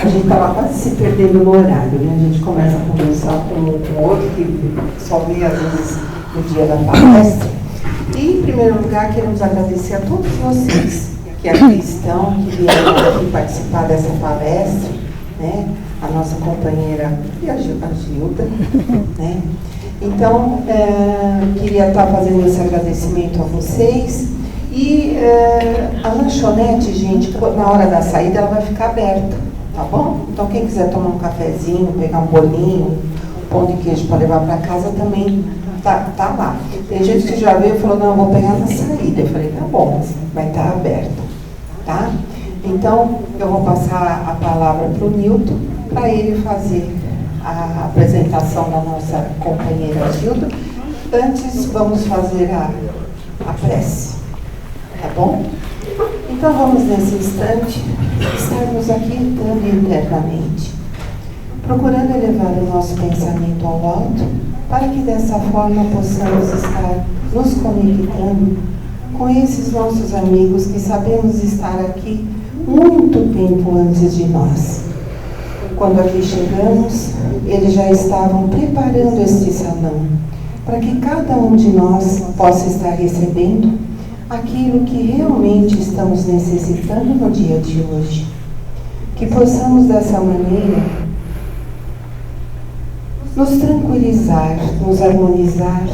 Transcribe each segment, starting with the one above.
A gente estava quase se perdendo no horário, né? A gente começa a conversar com o outro, que só vê às vezes no dia da palestra. E, em primeiro lugar, queremos agradecer a todos vocês que aqui estão, que vieram aqui participar dessa palestra, né? A nossa companheira e a Gilda, né? Então, queria estar fazendo esse agradecimento a vocês. E a lanchonete, gente, na hora da saída, ela vai ficar aberta, tá bom? Então, quem quiser tomar um cafezinho, pegar um bolinho, um pão de queijo para levar para casa, também tá lá. Tem gente que já veio e falou, não, eu vou pegar na saída. Eu falei, tá bom, vai estar aberta, tá? Então, eu vou passar a palavra para o Nilton, para ele fazer a apresentação da nossa companheira Gilda. Antes, vamos fazer a prece. Tá bom? Então vamos nesse instante estarmos aqui entrando internamente, procurando elevar o nosso pensamento ao alto, para que dessa forma possamos estar nos conectando com esses nossos amigos que sabemos estar aqui muito tempo antes de nós. Quando aqui chegamos, eles já estavam preparando este salão, para que cada um de nós possa estar recebendo aquilo que realmente estamos necessitando no dia de hoje. Que possamos dessa maneira nos tranquilizar, nos harmonizar,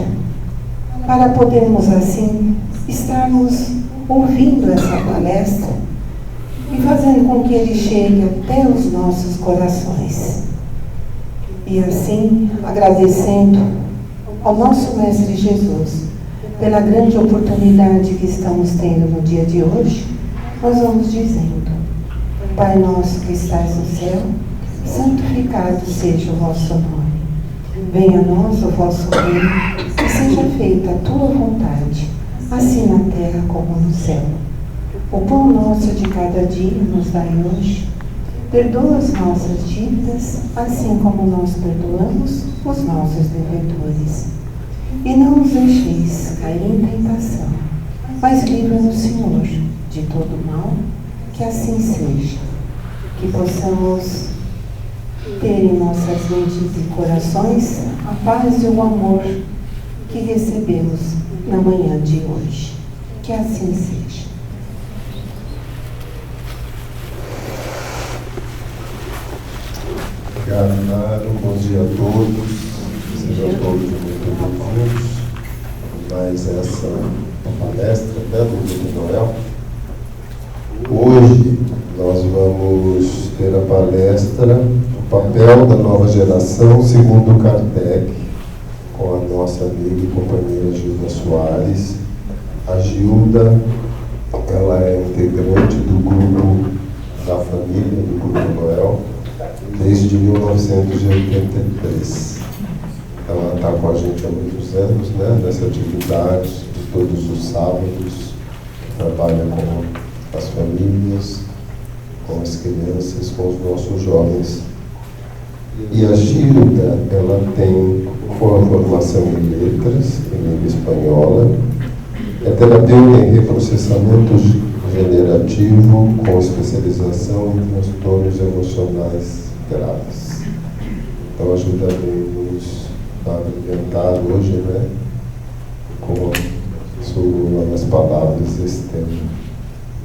para podermos assim estarmos ouvindo essa palestra e fazendo com que ele chegue até os nossos corações. E assim, agradecendo ao nosso Mestre Jesus pela grande oportunidade que estamos tendo no dia de hoje, nós vamos dizendo: Pai nosso que estás no céu, santificado seja o vosso nome. Venha a nós o vosso reino, e seja feita a tua vontade, assim na terra como no céu. O pão nosso de cada dia nos dai hoje. Perdoa as nossas dívidas, assim como nós perdoamos os nossos devedores. E não nos deixeis cair em tentação, mas livra-nos, Senhor, de todo mal, que assim seja. Que possamos ter em nossas mentes e corações a paz e o amor que recebemos na manhã de hoje. Que assim seja. Obrigado, Naro. Bom dia a todos. Sejam todos muito bem-vindos a mais essa palestra, né, do Dia de Noel. Hoje nós vamos ter a palestra O Papel da Nova Geração segundo Kardec, com a nossa amiga e companheira Gilda Soares. A Gilda, ela é integrante do grupo da família, do Grupo Noel, desde 1983. Ela está com a gente há muitos anos, né, nessa atividade de todos os sábados, trabalha com as famílias, com as crianças, com os nossos jovens. E a Gilda, ela tem formação em letras, em língua espanhola, é terapeuta em reprocessamento generativo, com especialização em transtornos emocionais graves. Então a Gilda veio nos abrilhantar hoje, né, com suas palavras esse tema.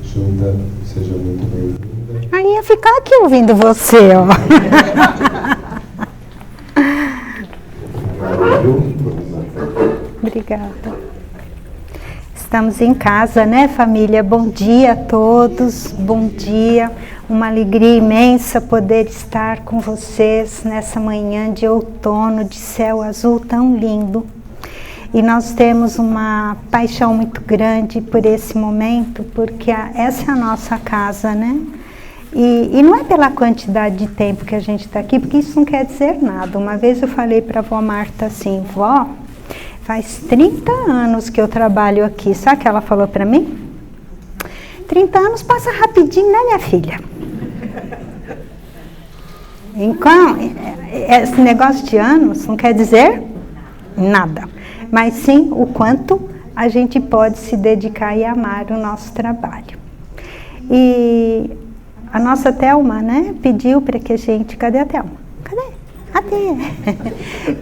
Gilda, seja muito bem-vinda. Aí ia ficar aqui ouvindo você, ó. Obrigada. Estamos em casa, né, família? Bom dia a todos, bom dia. Uma alegria imensa poder estar com vocês nessa manhã de outono, de céu azul tão lindo. E nós temos uma paixão muito grande por esse momento, porque essa é a nossa casa, né? E não é pela quantidade de tempo que a gente está aqui, porque isso não quer dizer nada. Uma vez eu falei para a vó Marta assim: vó, faz 30 anos que eu trabalho aqui. Sabe o que ela falou para mim? 30 anos passa rapidinho, né, minha filha? Então, esse negócio de anos não quer dizer nada, mas sim o quanto a gente pode se dedicar e amar o nosso trabalho. E a nossa Thelma, né, pediu para que a gente... Cadê a Thelma? Cadê?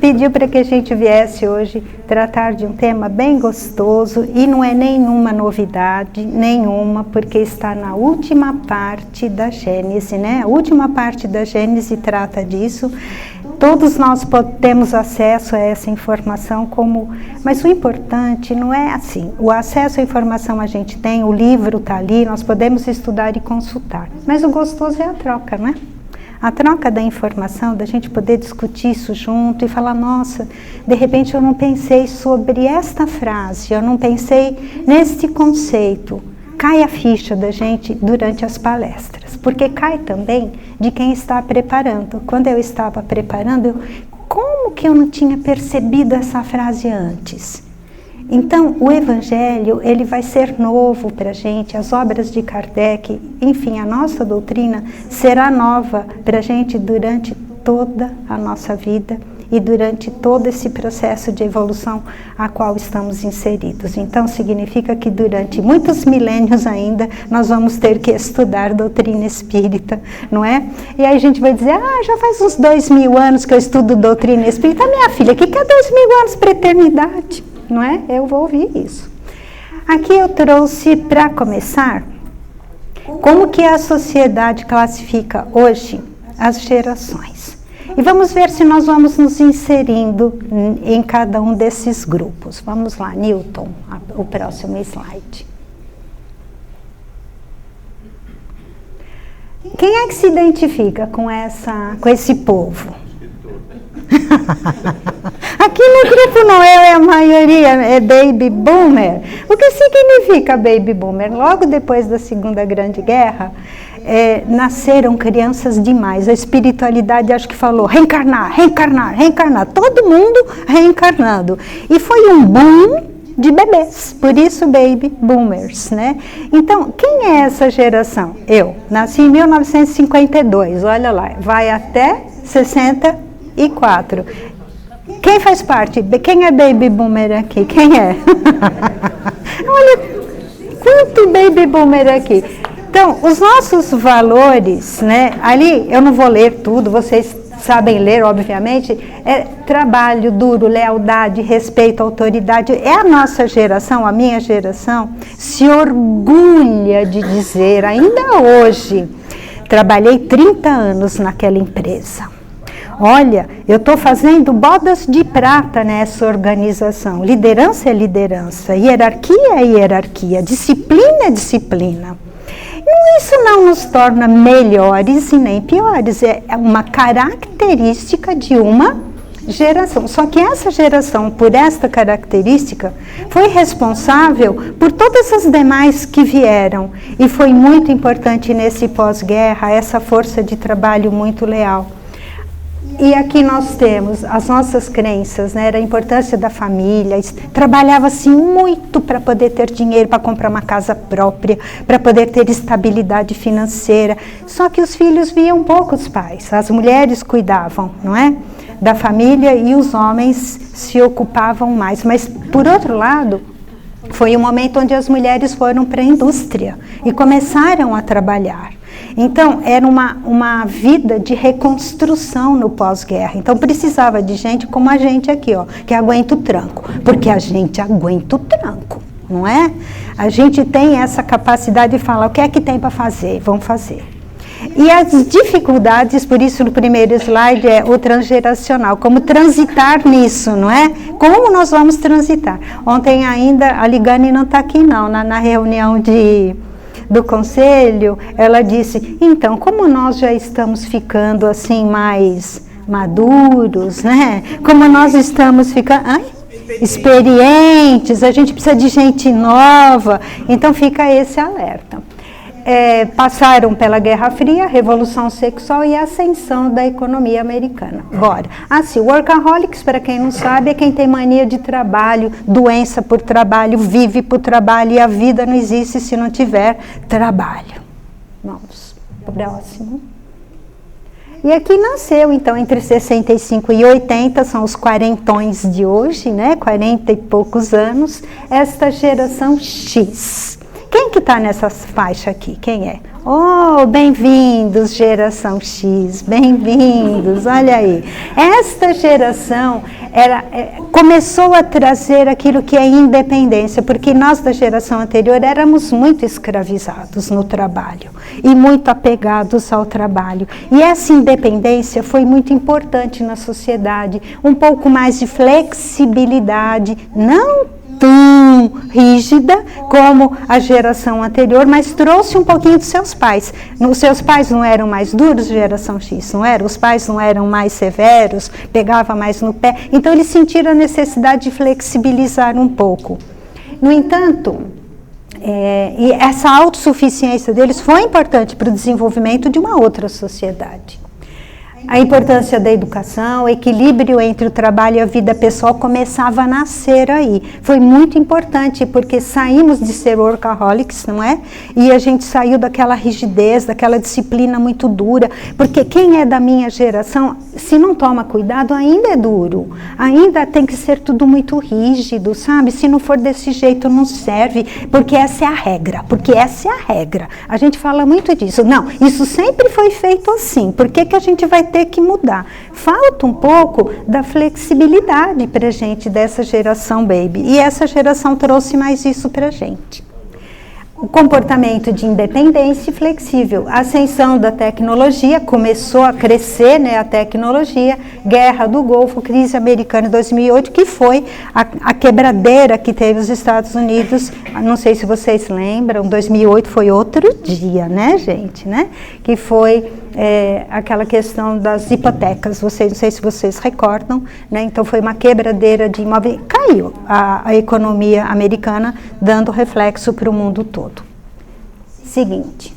Pediu para que a gente viesse hoje tratar de um tema bem gostoso e não é nenhuma novidade, nenhuma, porque está na última parte da Gênese, né? A última parte da Gênese trata disso. Todos nós temos acesso a essa informação, mas o importante não é assim, o acesso à informação a gente tem, o livro está ali, nós podemos estudar e consultar, mas o gostoso é a troca, não é? A troca da informação, da gente poder discutir isso junto e falar, nossa, de repente eu não pensei sobre esta frase, eu não pensei neste conceito. Cai a ficha da gente durante as palestras, porque cai também de quem está preparando. Quando eu estava preparando, como que eu não tinha percebido essa frase antes? Então, o Evangelho, ele vai ser novo para a gente, as obras de Kardec, enfim, a nossa doutrina será nova para a gente durante toda a nossa vida e durante todo esse processo de evolução a qual estamos inseridos. Então, significa que durante muitos milênios ainda, nós vamos ter que estudar doutrina espírita, não é? E aí a gente vai dizer, já faz uns 2000 anos que eu estudo doutrina espírita. Minha filha, o que é 2000 anos para a eternidade? Não é? Eu vou ouvir isso. Aqui eu trouxe, para começar, como que a sociedade classifica hoje as gerações. E vamos ver se nós vamos nos inserindo em cada um desses grupos. Vamos lá, Newton, o próximo slide. Quem é que se identifica com esse povo? Aqui no grupo Noel a maioria é Baby Boomer. O que significa Baby Boomer? Logo depois da Segunda Grande Guerra, nasceram crianças demais. A espiritualidade acho que falou reencarnar, reencarnar, reencarnar. Todo mundo reencarnando. E foi um boom de bebês, por isso Baby Boomers, né? Então, quem é essa geração? Eu nasci em 1952, olha lá, vai até 64. Quem faz parte? Quem é Baby Boomer aqui? Quem é? Olha, quanto Baby Boomer aqui. Então, os nossos valores, né? Ali, eu não vou ler tudo, vocês sabem ler, obviamente, é trabalho duro, lealdade, respeito, autoridade. É a nossa geração, a minha geração, se orgulha de dizer, ainda hoje, trabalhei 30 anos naquela empresa. Olha, eu estou fazendo bodas de prata nessa organização. Liderança é liderança, hierarquia é hierarquia, disciplina é disciplina. Isso não nos torna melhores e nem piores, é uma característica de uma geração. Só que essa geração, por esta característica, foi responsável por todas as demais que vieram. E foi muito importante nesse pós-guerra, essa força de trabalho muito leal. E aqui nós temos as nossas crenças, né? Era a importância da família, trabalhava-se muito para poder ter dinheiro para comprar uma casa própria, para poder ter estabilidade financeira. Só que os filhos viam poucos pais, as mulheres cuidavam, não é? Da família e os homens se ocupavam mais. Mas, por outro lado, foi um momento onde as mulheres foram para a indústria e começaram a trabalhar. Então, era uma vida de reconstrução no pós-guerra. Então, precisava de gente como a gente aqui, ó, que aguenta o tranco. Porque a gente aguenta o tranco, não é? A gente tem essa capacidade de falar, o que é que tem para fazer? Vamos fazer. E as dificuldades, por isso no primeiro slide é o transgeracional, como transitar nisso, não é? Como nós vamos transitar? Ontem ainda, a Ligane não está aqui não, na reunião do conselho, ela disse, então, como nós já estamos ficando assim mais maduros, né? Como nós estamos ficando experientes, a gente precisa de gente nova, então fica esse alerta. Passaram pela Guerra Fria, Revolução Sexual e a ascensão da economia americana. Bora. Assim, workaholics, para quem não sabe, é quem tem mania de trabalho, doença por trabalho, vive por trabalho e a vida não existe se não tiver trabalho. Vamos, próximo. E aqui nasceu, então, entre 65 e 80, são os quarentões de hoje, né? 40 e poucos anos, esta geração X. Quem que está nessa faixa aqui? Quem é? Oh, bem-vindos, geração X, bem-vindos, olha aí. Esta geração começou a trazer aquilo que é independência, porque nós da geração anterior éramos muito escravizados no trabalho e muito apegados ao trabalho. E essa independência foi muito importante na sociedade, um pouco mais de flexibilidade, não tão rígida como a geração anterior, mas trouxe um pouquinho dos seus pais. Os seus pais não eram mais duros, geração X, não era? Os pais não eram mais severos, pegava mais no pé. Então eles sentiram a necessidade de flexibilizar um pouco. No entanto, e essa autossuficiência deles foi importante para o desenvolvimento de uma outra sociedade. A importância da educação, o equilíbrio entre o trabalho e a vida pessoal começava a nascer aí. Foi muito importante, porque saímos de ser workaholics, não é? E a gente saiu daquela rigidez, daquela disciplina muito dura. Porque quem é da minha geração, se não toma cuidado, ainda é duro. Ainda tem que ser tudo muito rígido, sabe? Se não for desse jeito, não serve. Porque essa é a regra. Porque essa é a regra. A gente fala muito disso. Não, isso sempre foi feito assim. Por que a gente vai ter que mudar? Falta um pouco da flexibilidade pra gente dessa geração baby, e essa geração trouxe mais isso pra gente. O comportamento de independência e flexível, a ascensão da tecnologia, começou a crescer, né, a tecnologia, Guerra do Golfo, crise americana em 2008, que foi a quebradeira que teve os Estados Unidos, não sei se vocês lembram, 2008 foi outro dia, né, gente, né, que foi aquela questão das hipotecas, não sei se vocês recordam, né, então foi uma quebradeira de imóveis, caiu a economia americana, dando reflexo para o mundo todo. Seguinte,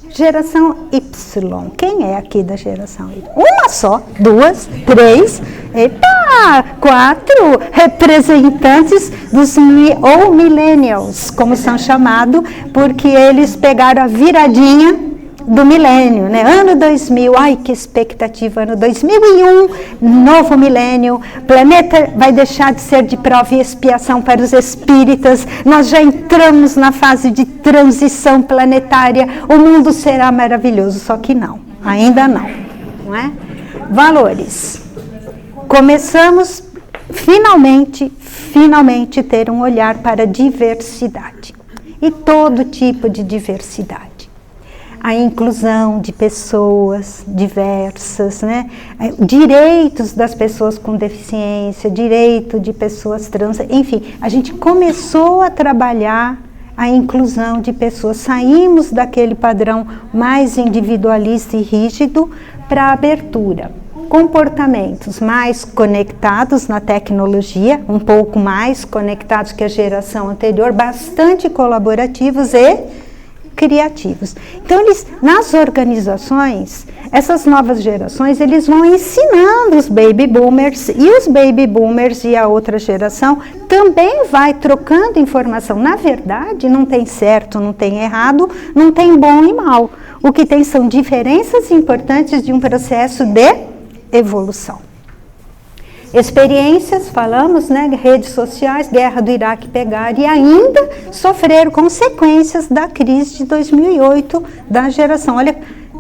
geração Y, quem é aqui da geração Y? Uma só, duas, três, epa, 4 representantes dos millennials, como são chamados, porque eles pegaram a viradinha do milênio, né? Ano 2000, ai que expectativa, ano 2001, novo milênio, planeta vai deixar de ser de prova e expiação para os espíritas, nós já entramos na fase de transição planetária, o mundo será maravilhoso, só que não, ainda não, não é? Valores. Começamos finalmente ter um olhar para a diversidade, e todo tipo de diversidade. A inclusão de pessoas diversas, né? Direitos das pessoas com deficiência, direito de pessoas trans, enfim, a gente começou a trabalhar a inclusão de pessoas, saímos daquele padrão mais individualista e rígido para a abertura. Comportamentos mais conectados na tecnologia, um pouco mais conectados que a geração anterior, bastante colaborativos e criativos. Então, nas organizações, essas novas gerações, eles vão ensinando os baby boomers, e os baby boomers e a outra geração também vai trocando informação. Na verdade, não tem certo, não tem errado, não tem bom e mal. O que tem são diferenças importantes de um processo de evolução. Experiências, falamos, né, redes sociais, guerra do Iraque pegar, e ainda sofreram consequências da crise de 2008 da geração. Olha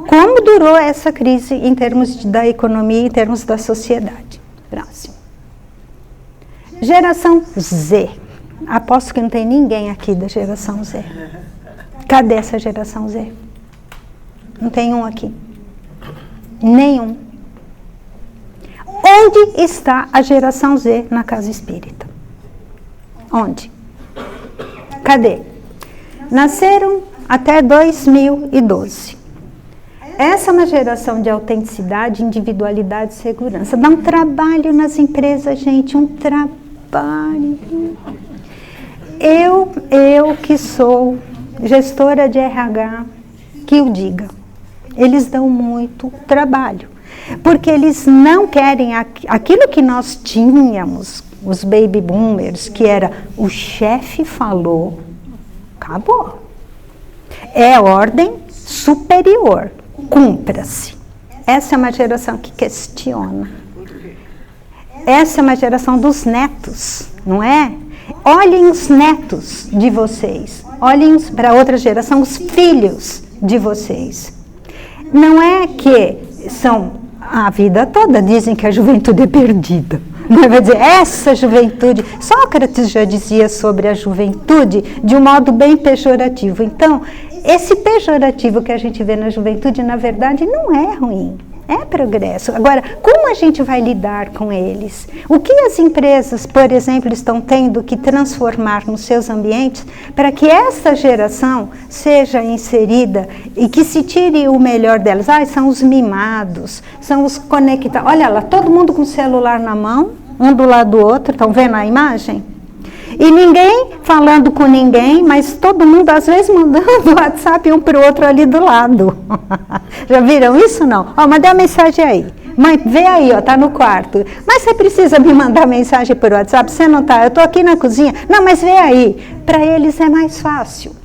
como durou essa crise em termos da economia, em termos da sociedade. Próximo. Geração Z. Aposto que não tem ninguém aqui da geração Z. Cadê essa geração Z? Não tem um aqui. Nenhum. Onde está a geração Z na casa espírita? Onde? Cadê? Nasceram até 2012. Essa é uma geração de autenticidade, individualidade e segurança. Dá um trabalho nas empresas, gente, um trabalho. Eu que sou gestora de RH, que o diga. Eles dão muito trabalho. Porque eles não querem aquilo que nós tínhamos, os baby boomers, que era o chefe falou, acabou. É ordem superior, cumpra-se. Essa é uma geração que questiona. Essa é uma geração dos netos, não é? Olhem os netos de vocês. olhem para outra geração, os filhos de vocês. Não é que são a vida toda, dizem que a juventude é perdida. Não vai dizer, essa juventude... Sócrates já dizia sobre a juventude de um modo bem pejorativo. Então, esse pejorativo que a gente vê na juventude, na verdade, não é ruim. É progresso. Agora, como a gente vai lidar com eles? O que as empresas, por exemplo, estão tendo que transformar nos seus ambientes para que essa geração seja inserida e que se tire o melhor delas? São os mimados, são os conectados. Olha lá, todo mundo com o celular na mão, um do lado do outro, estão vendo a imagem? E ninguém falando com ninguém, mas todo mundo às vezes mandando WhatsApp um para o outro ali do lado. Já viram isso não? Mandei uma mensagem aí. Mãe, vê aí, tá no quarto. Mas você precisa me mandar mensagem por WhatsApp? Você não tá? Eu tô aqui na cozinha. Não, mas vê aí. Para eles é mais fácil.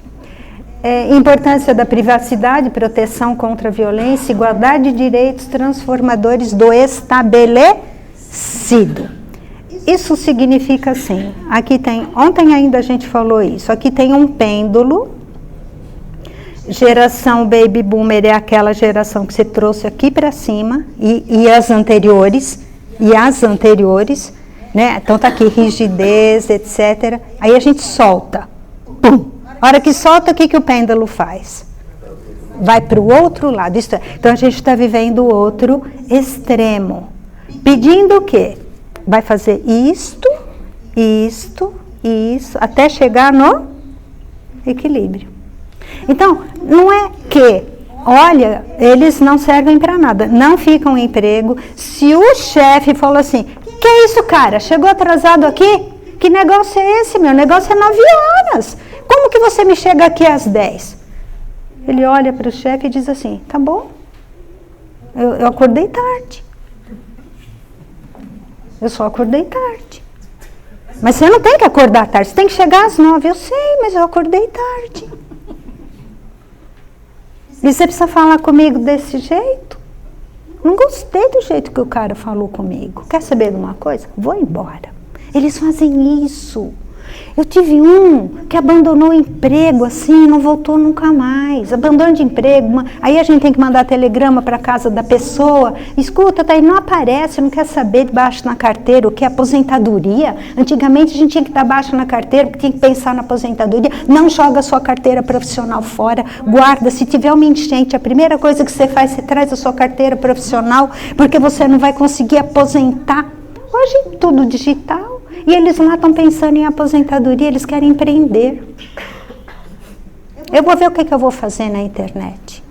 Importância da privacidade, proteção contra a violência, igualdade de direitos transformadores do estabelecido. Isso significa assim, aqui tem, ontem ainda a gente falou isso, aqui tem um pêndulo, geração baby boomer é aquela geração que você trouxe aqui para cima, e as anteriores, né? Então tá aqui rigidez, etc. Aí a gente solta, pum. A hora que solta, o que o pêndulo faz? Vai para o outro lado, então a gente está vivendo o outro extremo, pedindo o quê? Vai fazer isto, até chegar no equilíbrio. Então, não é que, olha, eles não servem para nada, não ficam em emprego. Se o chefe falou assim, que é isso, cara? Chegou atrasado aqui? Que negócio é esse, meu? O negócio é 9 horas. Como que você me chega aqui às 10? Ele olha para o chefe e diz assim, tá bom, eu acordei tarde. Eu só acordei tarde. Mas você não tem que acordar tarde, você tem que chegar às 9. Eu sei, mas eu acordei tarde. E você precisa falar comigo desse jeito? Não gostei do jeito que o cara falou comigo. Quer saber de uma coisa? Vou embora. Eles fazem isso. Eu tive um que abandonou o emprego assim, não voltou nunca mais. Abandono de emprego, aí a gente tem que mandar telegrama para a casa da pessoa. Escuta, tá aí, não aparece, não quer saber de baixo na carteira, o que é aposentadoria. Antigamente a gente tinha que dar baixo na carteira, porque tinha que pensar na aposentadoria. Não joga a sua carteira profissional fora, guarda. Se tiver uma enchente, a primeira coisa que você faz, você traz a sua carteira profissional, porque você não vai conseguir aposentar. Hoje tudo digital. E eles lá estão pensando em aposentadoria, eles querem empreender. Eu vou ver o que eu vou fazer na internet.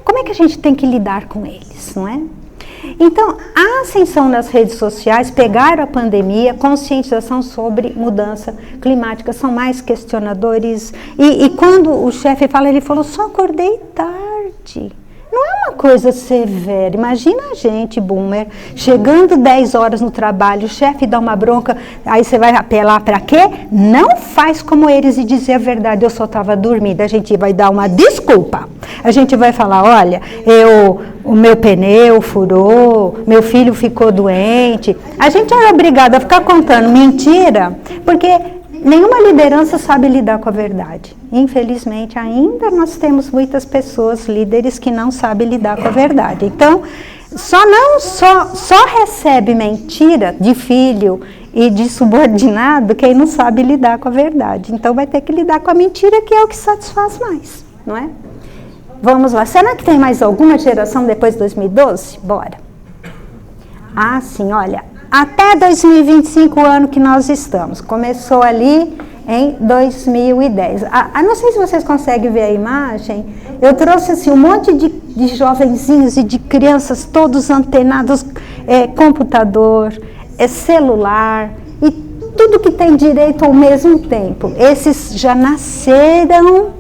Como é que a gente tem que lidar com eles, não é? Então, a ascensão nas redes sociais, pegaram a pandemia, conscientização sobre mudança climática, são mais questionadores. E quando o chefe fala, ele falou, só acordei tarde. Não é uma coisa severa. Imagina a gente, boomer, chegando 10 horas no trabalho, o chefe dá uma bronca, aí você vai apelar para quê? Não faz como eles e dizer a verdade, eu só estava dormindo. A gente vai dar uma desculpa. A gente vai falar, olha, o meu pneu furou, meu filho ficou doente. A gente é obrigado a ficar contando mentira, porque nenhuma liderança sabe lidar com a verdade. Infelizmente, ainda nós temos muitas pessoas, líderes, que não sabem lidar com a verdade. Então, só recebe mentira de filho e de subordinado quem não sabe lidar com a verdade. Então, vai ter que lidar com a mentira, que é o que satisfaz mais, não é? Vamos lá. Será que tem mais alguma geração depois de 2012? Bora. Ah, sim, olha. Até 2025, o ano que nós estamos. Começou ali em 2010. Não sei se vocês conseguem ver a imagem. Eu trouxe assim, um monte de jovenzinhos e de crianças, todos antenados, computador, celular, e tudo que tem direito ao mesmo tempo. Esses já nasceram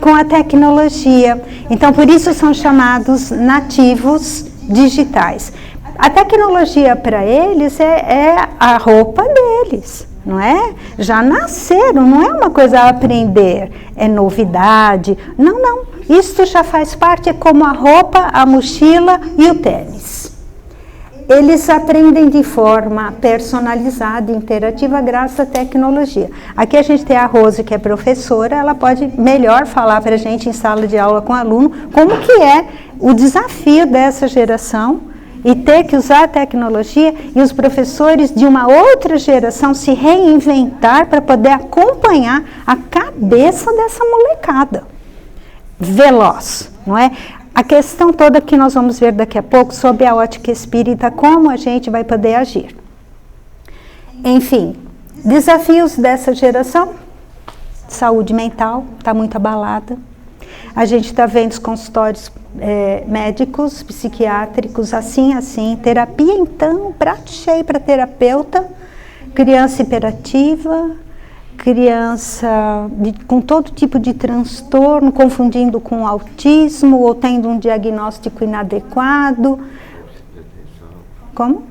com a tecnologia. Então, por isso são chamados nativos digitais. A tecnologia para eles é a roupa deles, não é? Já nasceram, não é uma coisa a aprender, é novidade. Não. Isso já faz parte, é como a roupa, a mochila e o tênis. eles aprendem de forma personalizada, interativa, graças à tecnologia. Aqui a gente tem a Rose, que é professora, ela pode melhor falar para a gente em sala de aula com o aluno como que é o desafio dessa geração e ter que usar a tecnologia e os professores de uma outra geração se reinventar para poder acompanhar a cabeça dessa molecada. Veloz, não é? A questão toda que nós vamos ver daqui a pouco sobre a ótica espírita, como a gente vai poder agir. Enfim, desafios dessa geração, saúde mental, está muito abalada. A gente está vendo os consultórios médicos, psiquiátricos, assim, terapia então, prato cheio para terapeuta, criança hiperativa, criança com todo tipo de transtorno, confundindo com autismo ou tendo um diagnóstico inadequado. Como?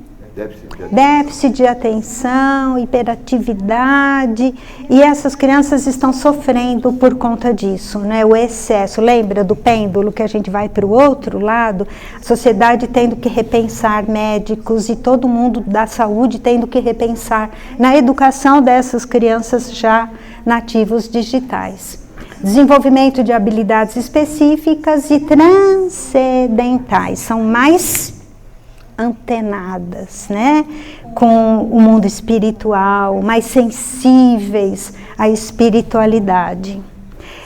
Déficit de atenção, hiperatividade, e essas crianças estão sofrendo por conta disso, né? O excesso, lembra do pêndulo que a gente vai para o outro lado? A sociedade tendo que repensar, médicos e todo mundo da saúde tendo que repensar na educação dessas crianças já nativos digitais. Desenvolvimento de habilidades específicas e transcendentais, são mais antenadas, né, com o mundo espiritual, mais sensíveis à espiritualidade.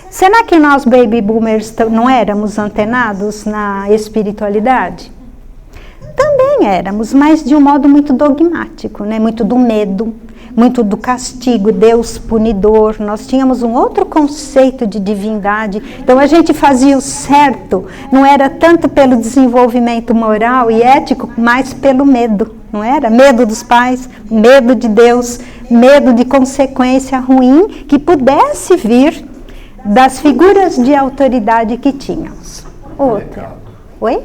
Será que nós, baby boomers, não éramos antenados na espiritualidade? Também éramos, mas de um modo muito dogmático, né, muito do medo, muito do castigo, Deus punidor. Nós tínhamos um outro conceito de divindade, então a gente fazia o certo, não era tanto pelo desenvolvimento moral e ético, mas pelo medo, não era? Medo dos pais, medo de Deus, medo de consequência ruim que pudesse vir das figuras de autoridade que tínhamos. Outra. Oi?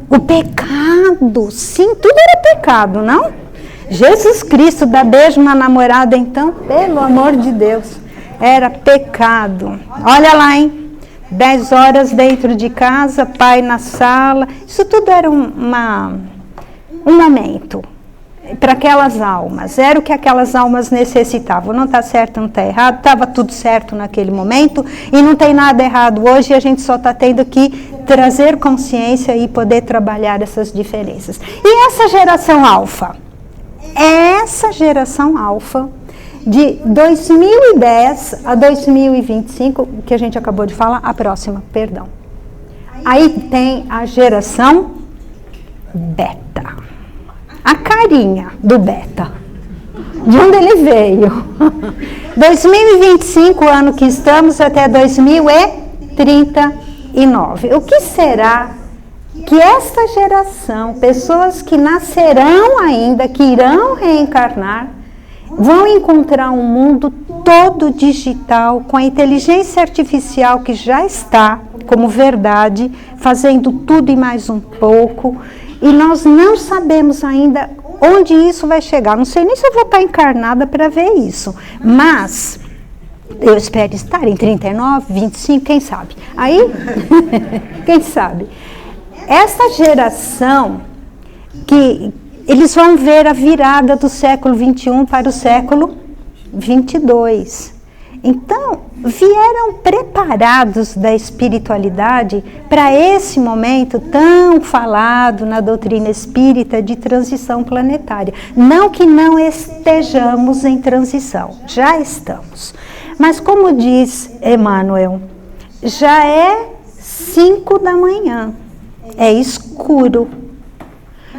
O pecado, sim, tudo era pecado, não? Jesus Cristo dá beijo na namorada, então, pelo amor de Deus, era pecado. Olha lá, hein? 10 horas dentro de casa, pai na sala, isso tudo era um momento para aquelas almas, era o que aquelas almas necessitavam. Não está certo, não está errado, estava tudo certo naquele momento e não tem nada errado hoje, a gente só está tendo que trazer consciência e poder trabalhar essas diferenças. E essa geração alfa? Essa geração alfa, de 2010 a 2025, que a gente acabou de falar, a próxima, perdão. Aí tem a geração beta. A carinha do beta. De onde ele veio? 2025, ano que estamos, até 2039. O que será que esta geração, pessoas que nascerão ainda, que irão reencarnar, vão encontrar um mundo todo digital, com a inteligência artificial que já está como verdade, fazendo tudo e mais um pouco, e nós não sabemos ainda onde isso vai chegar. Não sei nem se eu vou estar encarnada para ver isso, mas eu espero estar em 39, 25, quem sabe? Aí, quem sabe? Essa geração, que eles vão ver a virada do século 21 para o século 22. Então, vieram preparados da espiritualidade para esse momento tão falado na doutrina espírita de transição planetária. Não que não estejamos em transição, já estamos. Mas como diz Emmanuel, já é 5 da manhã. É escuro,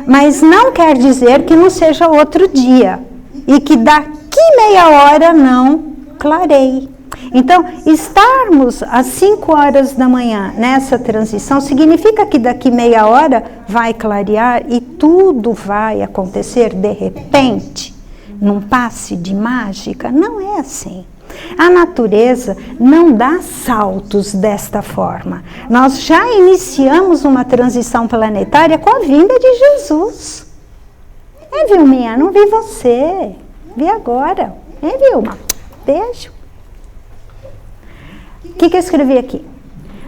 mas não quer dizer que não seja outro dia e que daqui meia hora não clareie. Então, estarmos às 5 horas da manhã nessa transição significa que daqui meia hora vai clarear e tudo vai acontecer de repente, num passe de mágica? Não é assim. A natureza não dá saltos desta forma. Nós já iniciamos uma transição planetária com a vinda de Jesus. Vilminha? Não vi você. Vi agora. Vilma? Beijo. O que eu escrevi aqui?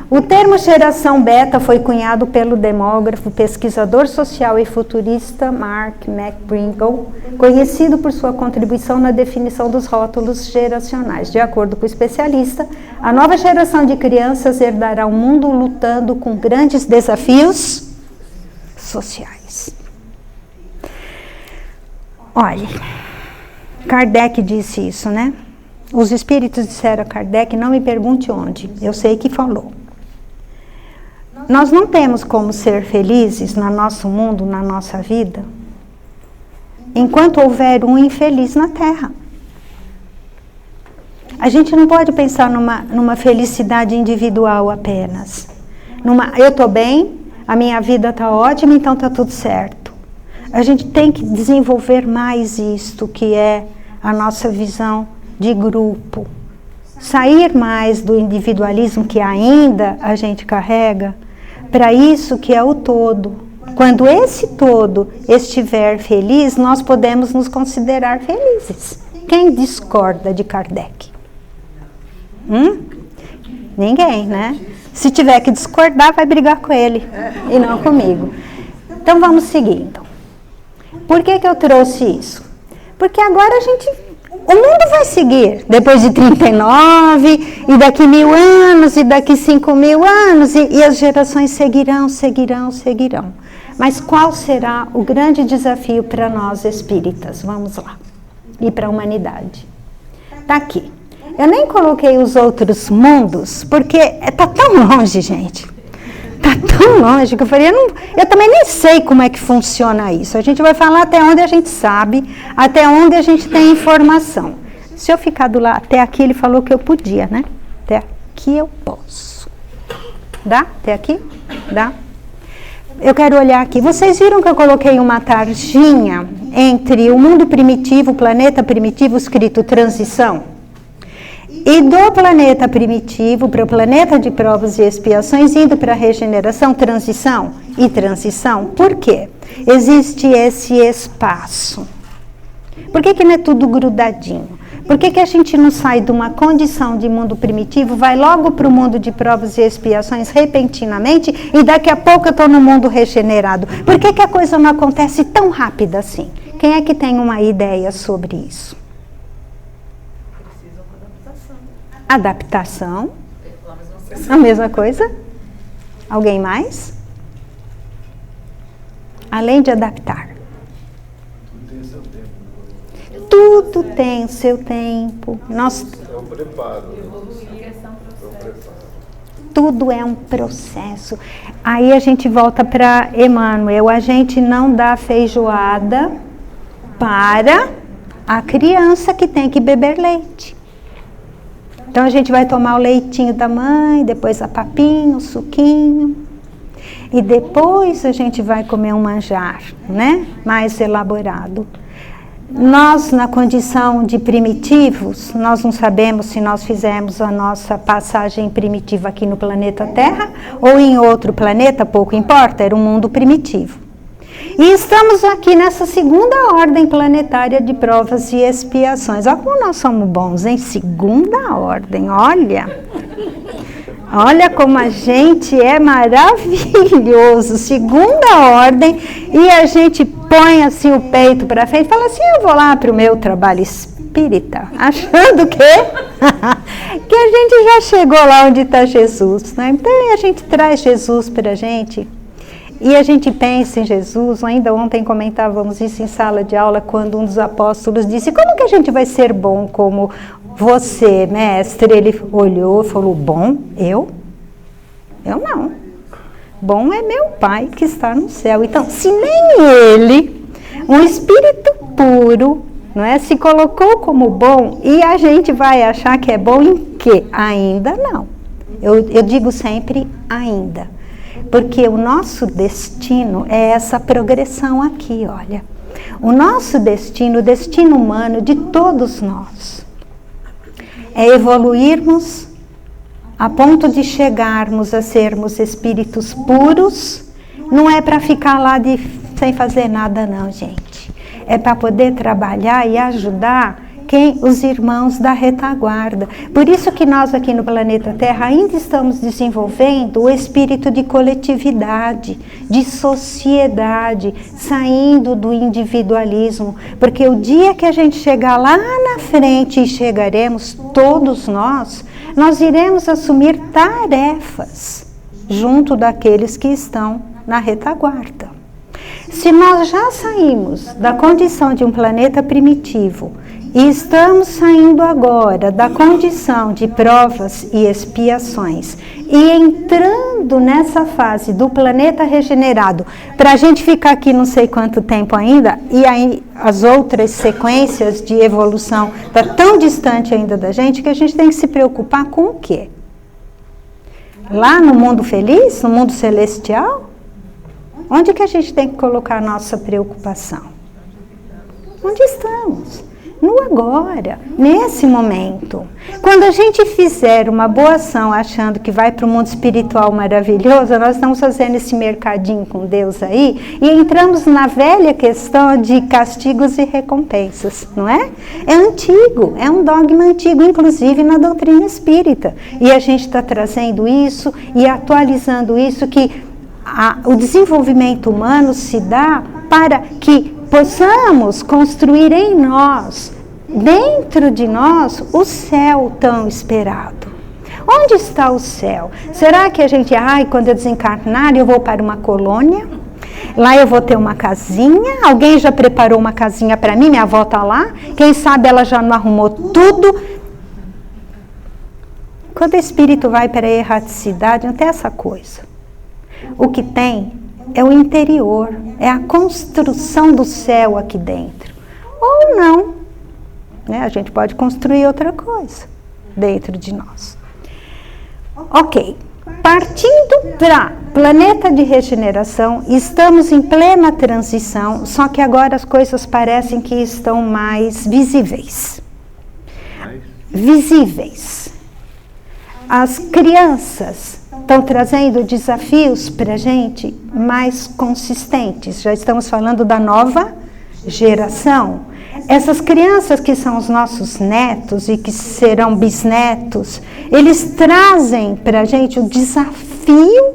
O termo geração beta foi cunhado pelo demógrafo, pesquisador social e futurista Mark McGonigal, conhecido por sua contribuição na definição dos rótulos geracionais. De acordo com o especialista, a nova geração de crianças herdará um mundo lutando com grandes desafios sociais. Olha, Kardec disse isso, né? Os espíritos disseram a Kardec, não me pergunte onde, eu sei que falou. Nós não temos como ser felizes no nosso mundo, na nossa vida, enquanto houver um infeliz na Terra. A gente não pode pensar numa felicidade individual apenas. Eu estou bem, a minha vida está ótima, então está tudo certo. A gente tem que desenvolver mais isto, que é a nossa visão de grupo. Sair mais do individualismo que ainda a gente carrega, para isso que é o todo. Quando esse todo estiver feliz, nós podemos nos considerar felizes. Quem discorda de Kardec? Ninguém, né? Se tiver que discordar, vai brigar com ele e não comigo. Então vamos seguindo. Por que eu trouxe isso? Porque agora o mundo vai seguir, depois de 39, e daqui 1000 anos, e daqui 5.000 anos, e as gerações seguirão. Mas qual será o grande desafio para nós espíritas? Vamos lá. E para a humanidade. Está aqui. Eu nem coloquei os outros mundos, porque está tão longe, gente. Está tão longe que eu falei, eu também nem sei como é que funciona isso. A gente vai falar até onde a gente sabe, até onde a gente tem informação. Se eu ficar do lado, até aqui ele falou que eu podia, né? Até aqui eu posso. Dá? Até aqui? Dá? Eu quero olhar aqui. Vocês viram que eu coloquei uma tarjinha entre o mundo primitivo, o planeta primitivo, escrito transição? E do planeta primitivo para o planeta de provas e expiações, indo para a regeneração, transição e transição. Por quê? Existe esse espaço. Por que não é tudo grudadinho? Por que a gente não sai de uma condição de mundo primitivo, vai logo para o mundo de provas e expiações repentinamente e daqui a pouco eu estou no mundo regenerado? Por que a coisa não acontece tão rápida assim? Quem é que tem uma ideia sobre isso? Adaptação. A mesma coisa? Alguém mais? Além de adaptar. Tudo tem o seu tempo. É um preparo. Tudo é um processo. Aí a gente volta para Emmanuel. A gente não dá feijoada para a criança que tem que beber leite. Então a gente vai tomar o leitinho da mãe, depois a papinha, o suquinho. E depois a gente vai comer um manjar, né? Mais elaborado. Nós, na condição de primitivos, nós não sabemos se nós fizemos a nossa passagem primitiva aqui no planeta Terra ou em outro planeta, pouco importa, era um mundo primitivo. E estamos aqui nessa segunda ordem planetária de provas e expiações. Olha como nós somos bons, hein? Segunda ordem, olha. Olha como a gente é maravilhoso. Segunda ordem, e a gente põe assim o peito para frente e fala assim, eu vou lá para o meu trabalho espírita, achando que a gente já chegou lá onde está Jesus, né? Então a gente traz Jesus para a gente. E a gente pensa em Jesus, ainda ontem comentávamos isso em sala de aula, quando um dos apóstolos disse, como que a gente vai ser bom como você, mestre? Ele olhou e falou, bom? Eu? Eu não. Bom é meu Pai que está no céu. Então, se nem ele, um espírito puro, não é, se colocou como bom, e a gente vai achar que é bom em quê? Ainda não. Eu digo sempre ainda. Porque o nosso destino é essa progressão aqui, olha. O nosso destino, o destino humano de todos nós, é evoluirmos a ponto de chegarmos a sermos espíritos puros. Não é para ficar lá sem fazer nada não, gente. É para poder trabalhar e ajudar quem? Os irmãos da retaguarda. Por isso que nós aqui no planeta Terra ainda estamos desenvolvendo o espírito de coletividade, de sociedade, saindo do individualismo. Porque o dia que a gente chegar lá na frente, e chegaremos todos nós iremos assumir tarefas junto daqueles que estão na retaguarda. Se nós já saímos da condição de um planeta primitivo e estamos saindo agora da condição de provas e expiações e entrando nessa fase do planeta regenerado, para a gente ficar aqui não sei quanto tempo ainda, e aí as outras sequências de evolução está tão distante ainda da gente que a gente tem que se preocupar com o quê? Lá no mundo feliz, no mundo celestial? Onde que a gente tem que colocar a nossa preocupação? Onde estamos? No agora, nesse momento. Quando a gente fizer uma boa ação achando que vai para o mundo espiritual maravilhoso, nós estamos fazendo esse mercadinho com Deus aí e entramos na velha questão de castigos e recompensas, não é? É antigo, é um dogma antigo, inclusive na doutrina espírita. E a gente está trazendo isso e atualizando isso, que o desenvolvimento humano se dá para que possamos construir em nós, dentro de nós, o céu tão esperado. Onde está o céu? Será que a gente, quando eu desencarnar, eu vou para uma colônia? Lá eu vou ter uma casinha? Alguém já preparou uma casinha para mim? Minha avó está lá? Quem sabe ela já não arrumou tudo? Quando o espírito vai para a erraticidade, não tem essa coisa. O que tem é o interior, é a construção do céu aqui dentro. Ou não, né? A gente pode construir outra coisa dentro de nós. Ok, partindo para planeta de regeneração, estamos em plena transição, só que agora as coisas parecem que estão mais visíveis. Visíveis. As crianças estão trazendo desafios para a gente mais consistentes. Já estamos falando da nova geração. Essas crianças que são os nossos netos e que serão bisnetos, eles trazem para a gente o desafio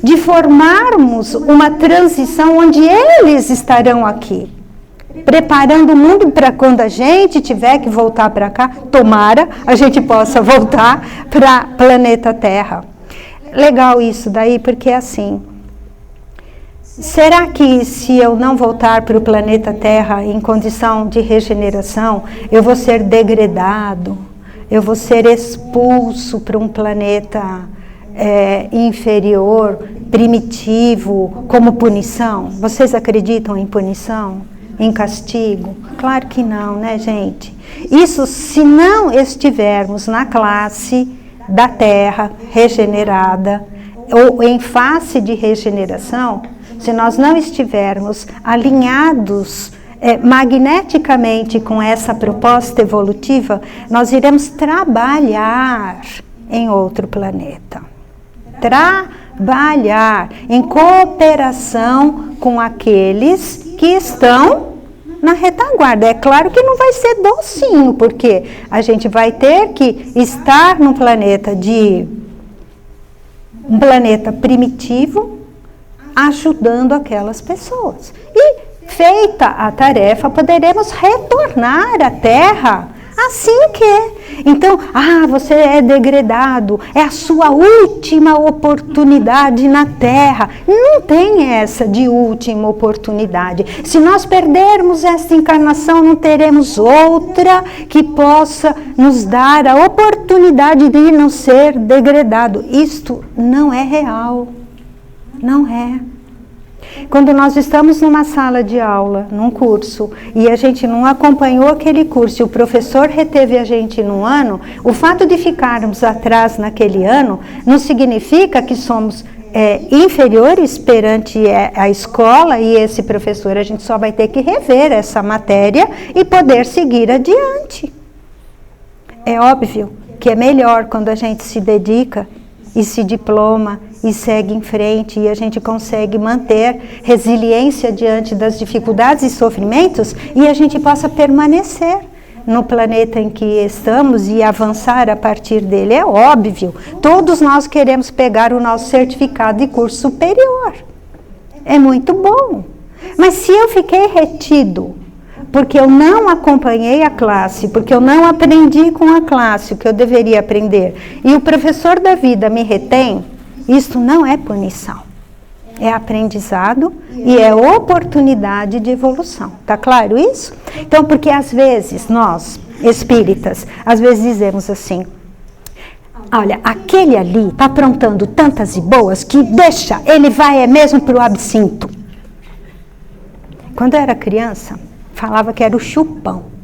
de formarmos uma transição onde eles estarão aqui, preparando o mundo para quando a gente tiver que voltar para cá, tomara a gente possa voltar para o planeta Terra. Legal isso daí, porque é assim, será que se eu não voltar para o planeta Terra em condição de regeneração, eu vou ser degradado, eu vou ser expulso para um planeta inferior, primitivo, como punição? Vocês acreditam em punição? Em castigo? Claro que não, né, gente? Isso se não estivermos na classe da Terra regenerada, ou em face de regeneração, se nós não estivermos alinhados magneticamente com essa proposta evolutiva, nós iremos trabalhar em outro planeta. Trabalhar em cooperação com aqueles que estão na retaguarda. É claro que não vai ser docinho, porque a gente vai ter que estar num planeta primitivo, ajudando aquelas pessoas. E feita a tarefa, poderemos retornar à Terra assim que. Então, você é degradado, é a sua última oportunidade na Terra. Não tem essa de última oportunidade. Se nós perdermos esta encarnação, não teremos outra que possa nos dar a oportunidade de não ser degradado. Isto não é real. Não é. Quando nós estamos numa sala de aula, num curso, e a gente não acompanhou aquele curso, e o professor reteve a gente num ano, o fato de ficarmos atrás naquele ano não significa que somos inferiores perante a escola e esse professor. A gente só vai ter que rever essa matéria e poder seguir adiante. É óbvio que é melhor quando a gente se dedica e se diploma e segue em frente, e a gente consegue manter resiliência diante das dificuldades e sofrimentos, e a gente possa permanecer no planeta em que estamos e avançar a partir dele. É óbvio, todos nós queremos pegar o nosso certificado de curso superior. É muito bom. Mas se eu fiquei retido, porque eu não acompanhei a classe, porque eu não aprendi com a classe o que eu deveria aprender, e o professor da vida me retém, isto não é punição. É aprendizado e é oportunidade de evolução. Tá claro isso? Então, porque às vezes nós, espíritas, às vezes dizemos assim, olha, aquele ali está aprontando tantas e boas que deixa, ele vai mesmo para o absinto. Quando eu era criança, falava que era o chupão.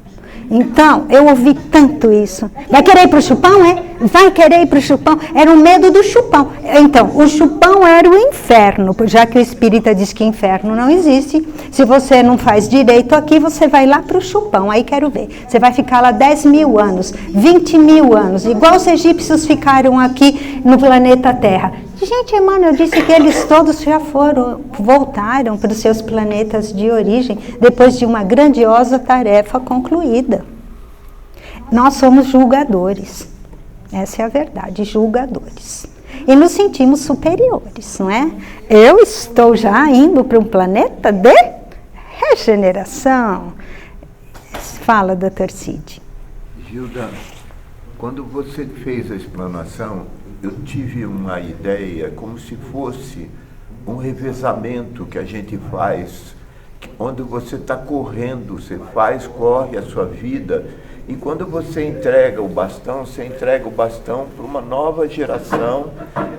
Então, eu ouvi tanto isso. Vai querer ir para o chupão, é? Vai querer ir para o chupão. Era o medo do chupão. Então, o chupão era o inferno, já que o espírita diz que inferno não existe. Se você não faz direito aqui, você vai lá para o chupão. Aí quero ver. Você vai ficar lá 10 mil anos, 20 mil anos, igual os egípcios ficaram aqui no planeta Terra. Gente, Emmanuel disse que eles todos já voltaram para os seus planetas de origem, depois de uma grandiosa tarefa concluída. Nós somos julgadores, essa é a verdade, julgadores. E nos sentimos superiores, não é? Eu estou já indo para um planeta de regeneração. Fala, Dr. Cid. Gilda, quando você fez a explanação, eu tive uma ideia como se fosse um revezamento que a gente faz, onde você está correndo, você corre a sua vida, e quando você entrega o bastão para uma nova geração,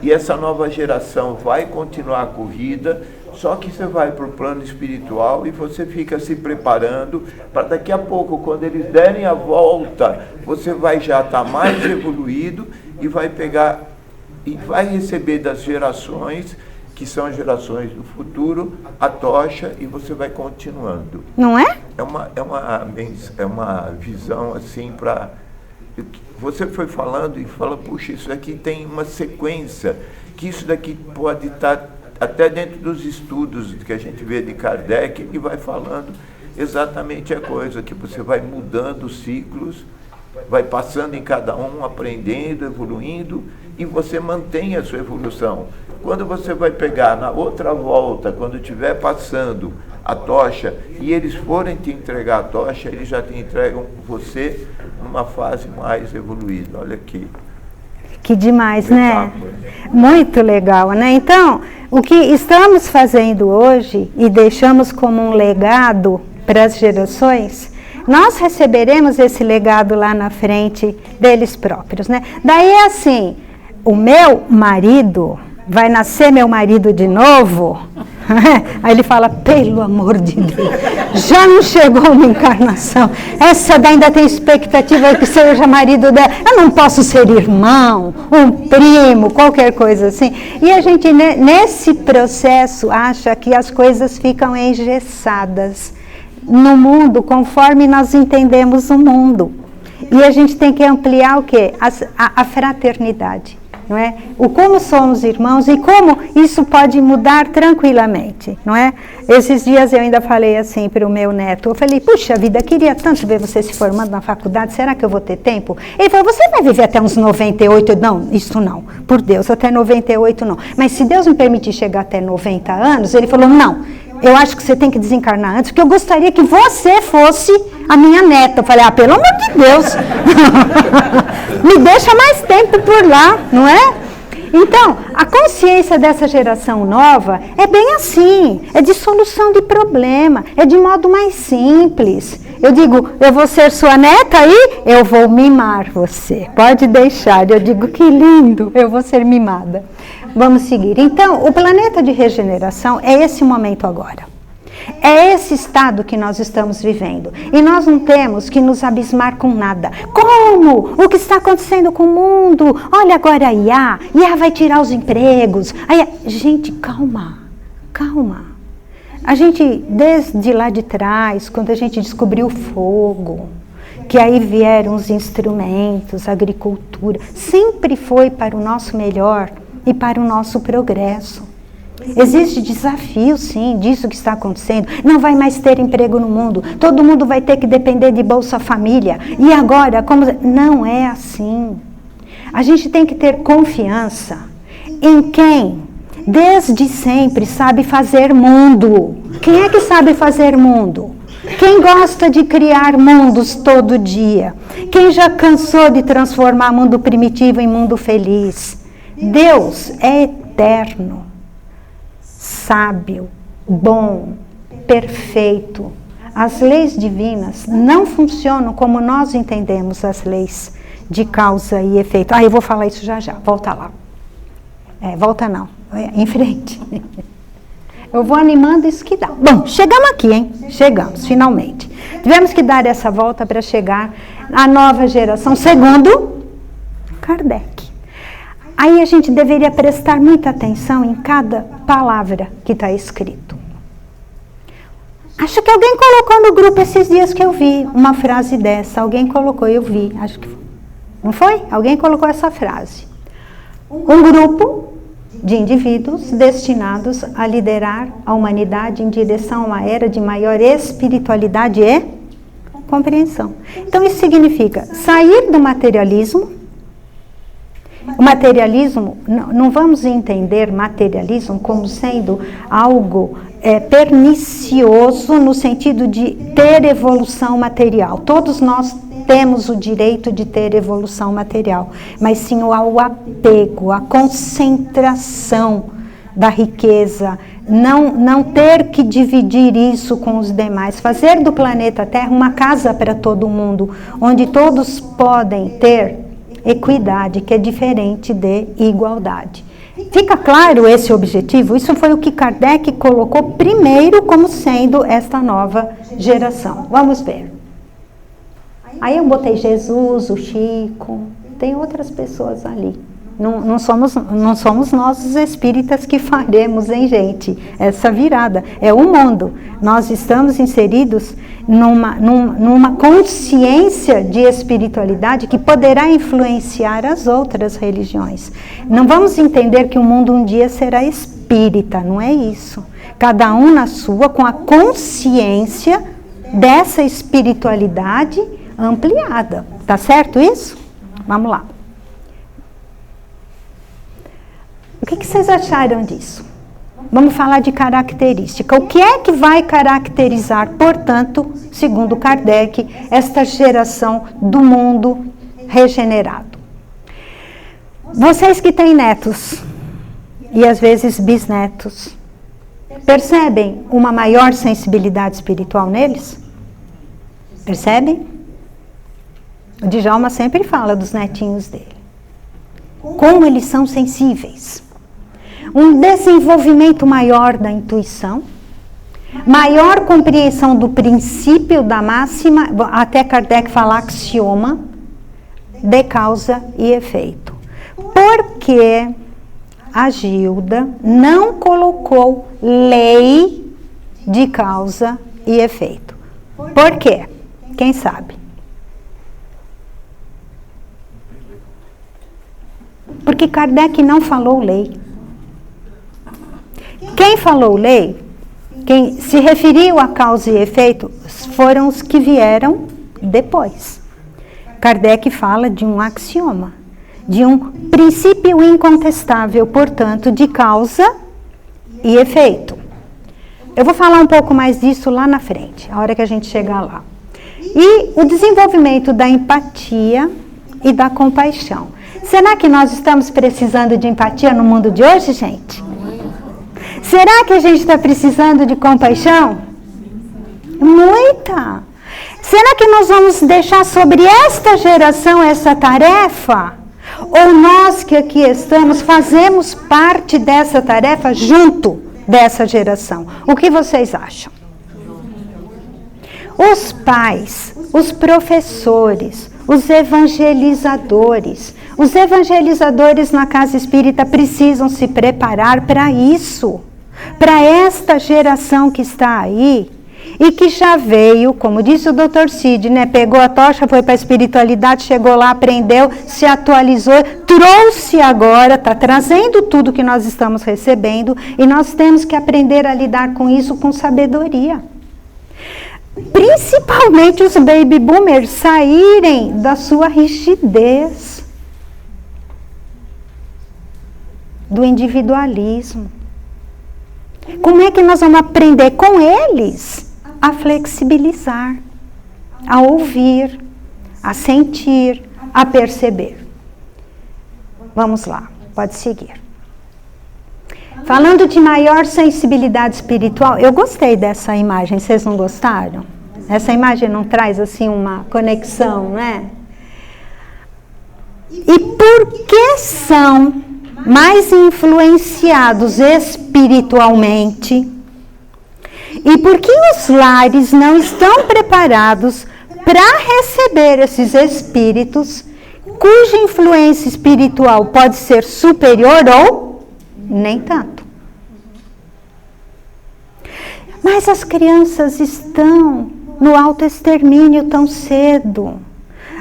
e essa nova geração vai continuar a corrida, só que você vai para o plano espiritual e você fica se preparando para daqui a pouco, quando eles derem a volta, você vai já estar mais evoluído e vai pegar e vai receber das gerações, que são gerações do futuro, a tocha, e você vai continuando. Não é? É uma visão assim para... Você foi falando e fala, puxa, isso daqui tem uma sequência, que isso daqui pode estar até dentro dos estudos que a gente vê de Kardec, e vai falando exatamente a coisa, que você vai mudando os ciclos, vai passando em cada um, aprendendo, evoluindo, e você mantém a sua evolução. Quando você vai pegar na outra volta, quando estiver passando a tocha, e eles forem te entregar a tocha, eles já te entregam você numa fase mais evoluída. Olha aqui. Que demais, né? Muito legal, né? Então, o que estamos fazendo hoje e deixamos como um legado para as gerações, nós receberemos esse legado lá na frente deles próprios, né? Daí é assim, o meu marido, vai nascer meu marido de novo? Aí ele fala, pelo amor de Deus, já não chegou uma encarnação, essa ainda tem expectativa que seja marido dela, eu não posso ser irmão, um primo, qualquer coisa assim. E a gente, nesse processo, acha que as coisas ficam engessadas no mundo, conforme nós entendemos o mundo. E a gente tem que ampliar o quê? A fraternidade. Não é? O como somos irmãos e como isso pode mudar tranquilamente, não é? Esses dias eu ainda falei assim para o meu neto, eu falei, puxa vida, queria tanto ver você se formando na faculdade, será que eu vou ter tempo? Ele falou, você vai viver até uns 98? Não, isso não, por Deus, até 98 não. Mas se Deus me permitir chegar até 90 anos, ele falou, não, eu acho que você tem que desencarnar antes, porque eu gostaria que você fosse a minha neta. Eu falei, pelo amor de Deus, me deixa mais tempo por lá, não é? Então, a consciência dessa geração nova é bem assim, é de solução de problema, é de modo mais simples. Eu digo, eu vou ser sua neta e eu vou mimar você, pode deixar. Eu digo, que lindo, eu vou ser mimada. Vamos seguir. Então, o planeta de regeneração é esse momento agora. É esse estado que nós estamos vivendo. E nós não temos que nos abismar com nada. Como? O que está acontecendo com o mundo? Olha agora a IA vai tirar os empregos. Gente, calma. A gente, desde lá de trás, quando a gente descobriu o fogo, que aí vieram os instrumentos, a agricultura, sempre foi para o nosso melhor e para o nosso progresso. Existe desafio, sim, disso que está acontecendo. Não vai mais ter emprego no mundo. Todo mundo vai ter que depender de Bolsa Família. E agora, como... Não é assim. A gente tem que ter confiança em quem, desde sempre, sabe fazer mundo. Quem é que sabe fazer mundo? Quem gosta de criar mundos todo dia? Quem já cansou de transformar mundo primitivo em mundo feliz? Deus é eterno, sábio, bom, perfeito. As leis divinas não funcionam como nós entendemos as leis de causa e efeito. Eu vou falar isso já já, volta lá. Volta não, em frente. Eu vou animando isso que dá. Bom, chegamos aqui, hein? Chegamos, finalmente. Tivemos que dar essa volta para chegar à nova geração, segundo Kardec. Aí a gente deveria prestar muita atenção em cada palavra que está escrito. Acho que alguém colocou no grupo esses dias que eu vi uma frase dessa. Alguém colocou, eu vi. Acho que não foi? Alguém colocou essa frase. Um grupo de indivíduos destinados a liderar a humanidade em direção a uma era de maior espiritualidade e compreensão. Então isso significa sair do materialismo. O materialismo, não vamos entender materialismo como sendo algo pernicioso no sentido de ter evolução material. Todos nós temos o direito de ter evolução material, mas sim o apego, a concentração da riqueza, não ter que dividir isso com os demais, fazer do planeta Terra uma casa para todo mundo, onde todos podem ter equidade, que é diferente de igualdade. Fica claro esse objetivo? Isso foi o que Kardec colocou primeiro como sendo esta nova geração. Vamos ver. Aí eu botei Jesus, o Chico, tem outras pessoas ali. Não somos nós os espíritas que faremos, hein, gente? Essa virada. É o mundo. Nós estamos inseridos numa consciência de espiritualidade que poderá influenciar as outras religiões. Não vamos entender que o mundo um dia será espírita, não é isso. Cada um na sua, com a consciência dessa espiritualidade ampliada. Tá certo isso? Vamos lá. O que vocês acharam disso? Vamos falar de característica. O que é que vai caracterizar, portanto, segundo Kardec, esta geração do mundo regenerado? Vocês que têm netos, e às vezes bisnetos, percebem uma maior sensibilidade espiritual neles? Percebem? O Djalma sempre fala dos netinhos dele. Como eles são sensíveis. Um desenvolvimento maior da intuição, maior compreensão do princípio da máxima, até Kardec fala axioma, de causa e efeito. Porque a Gilda não colocou lei de causa e efeito. Por quê? Quem sabe? Porque Kardec não falou lei. Quem falou lei, quem se referiu a causa e efeito, foram os que vieram depois. Kardec fala de um axioma, de um princípio incontestável, portanto, de causa e efeito. Eu vou falar um pouco mais disso lá na frente, a hora que a gente chegar lá. E o desenvolvimento da empatia e da compaixão. Será que nós estamos precisando de empatia no mundo de hoje, gente? Será que a gente está precisando de compaixão? Muita! Será que nós vamos deixar sobre esta geração essa tarefa? Ou nós que aqui estamos fazemos parte dessa tarefa junto dessa geração? O que vocês acham? Os pais, os professores, os evangelizadores na casa espírita precisam se preparar para isso, para esta geração que está aí, e que já veio, como disse o Dr. Cid, né? Pegou a tocha, foi para a espiritualidade, chegou lá, aprendeu, se atualizou, trouxe agora, está trazendo tudo que nós estamos recebendo, e nós temos que aprender a lidar com isso com sabedoria. Principalmente os baby boomers saírem da sua rigidez, do individualismo. Como é que nós vamos aprender com eles a flexibilizar, a ouvir, a sentir, a perceber? Vamos lá, pode seguir. Falando de maior sensibilidade espiritual, eu gostei dessa imagem, vocês não gostaram? Essa imagem não traz assim uma conexão, né? E por que são mais influenciados espiritualmente? E por que os lares não estão preparados para receber esses espíritos cuja influência espiritual pode ser superior ou nem tanto? Mas as crianças estão no autoextermínio tão cedo.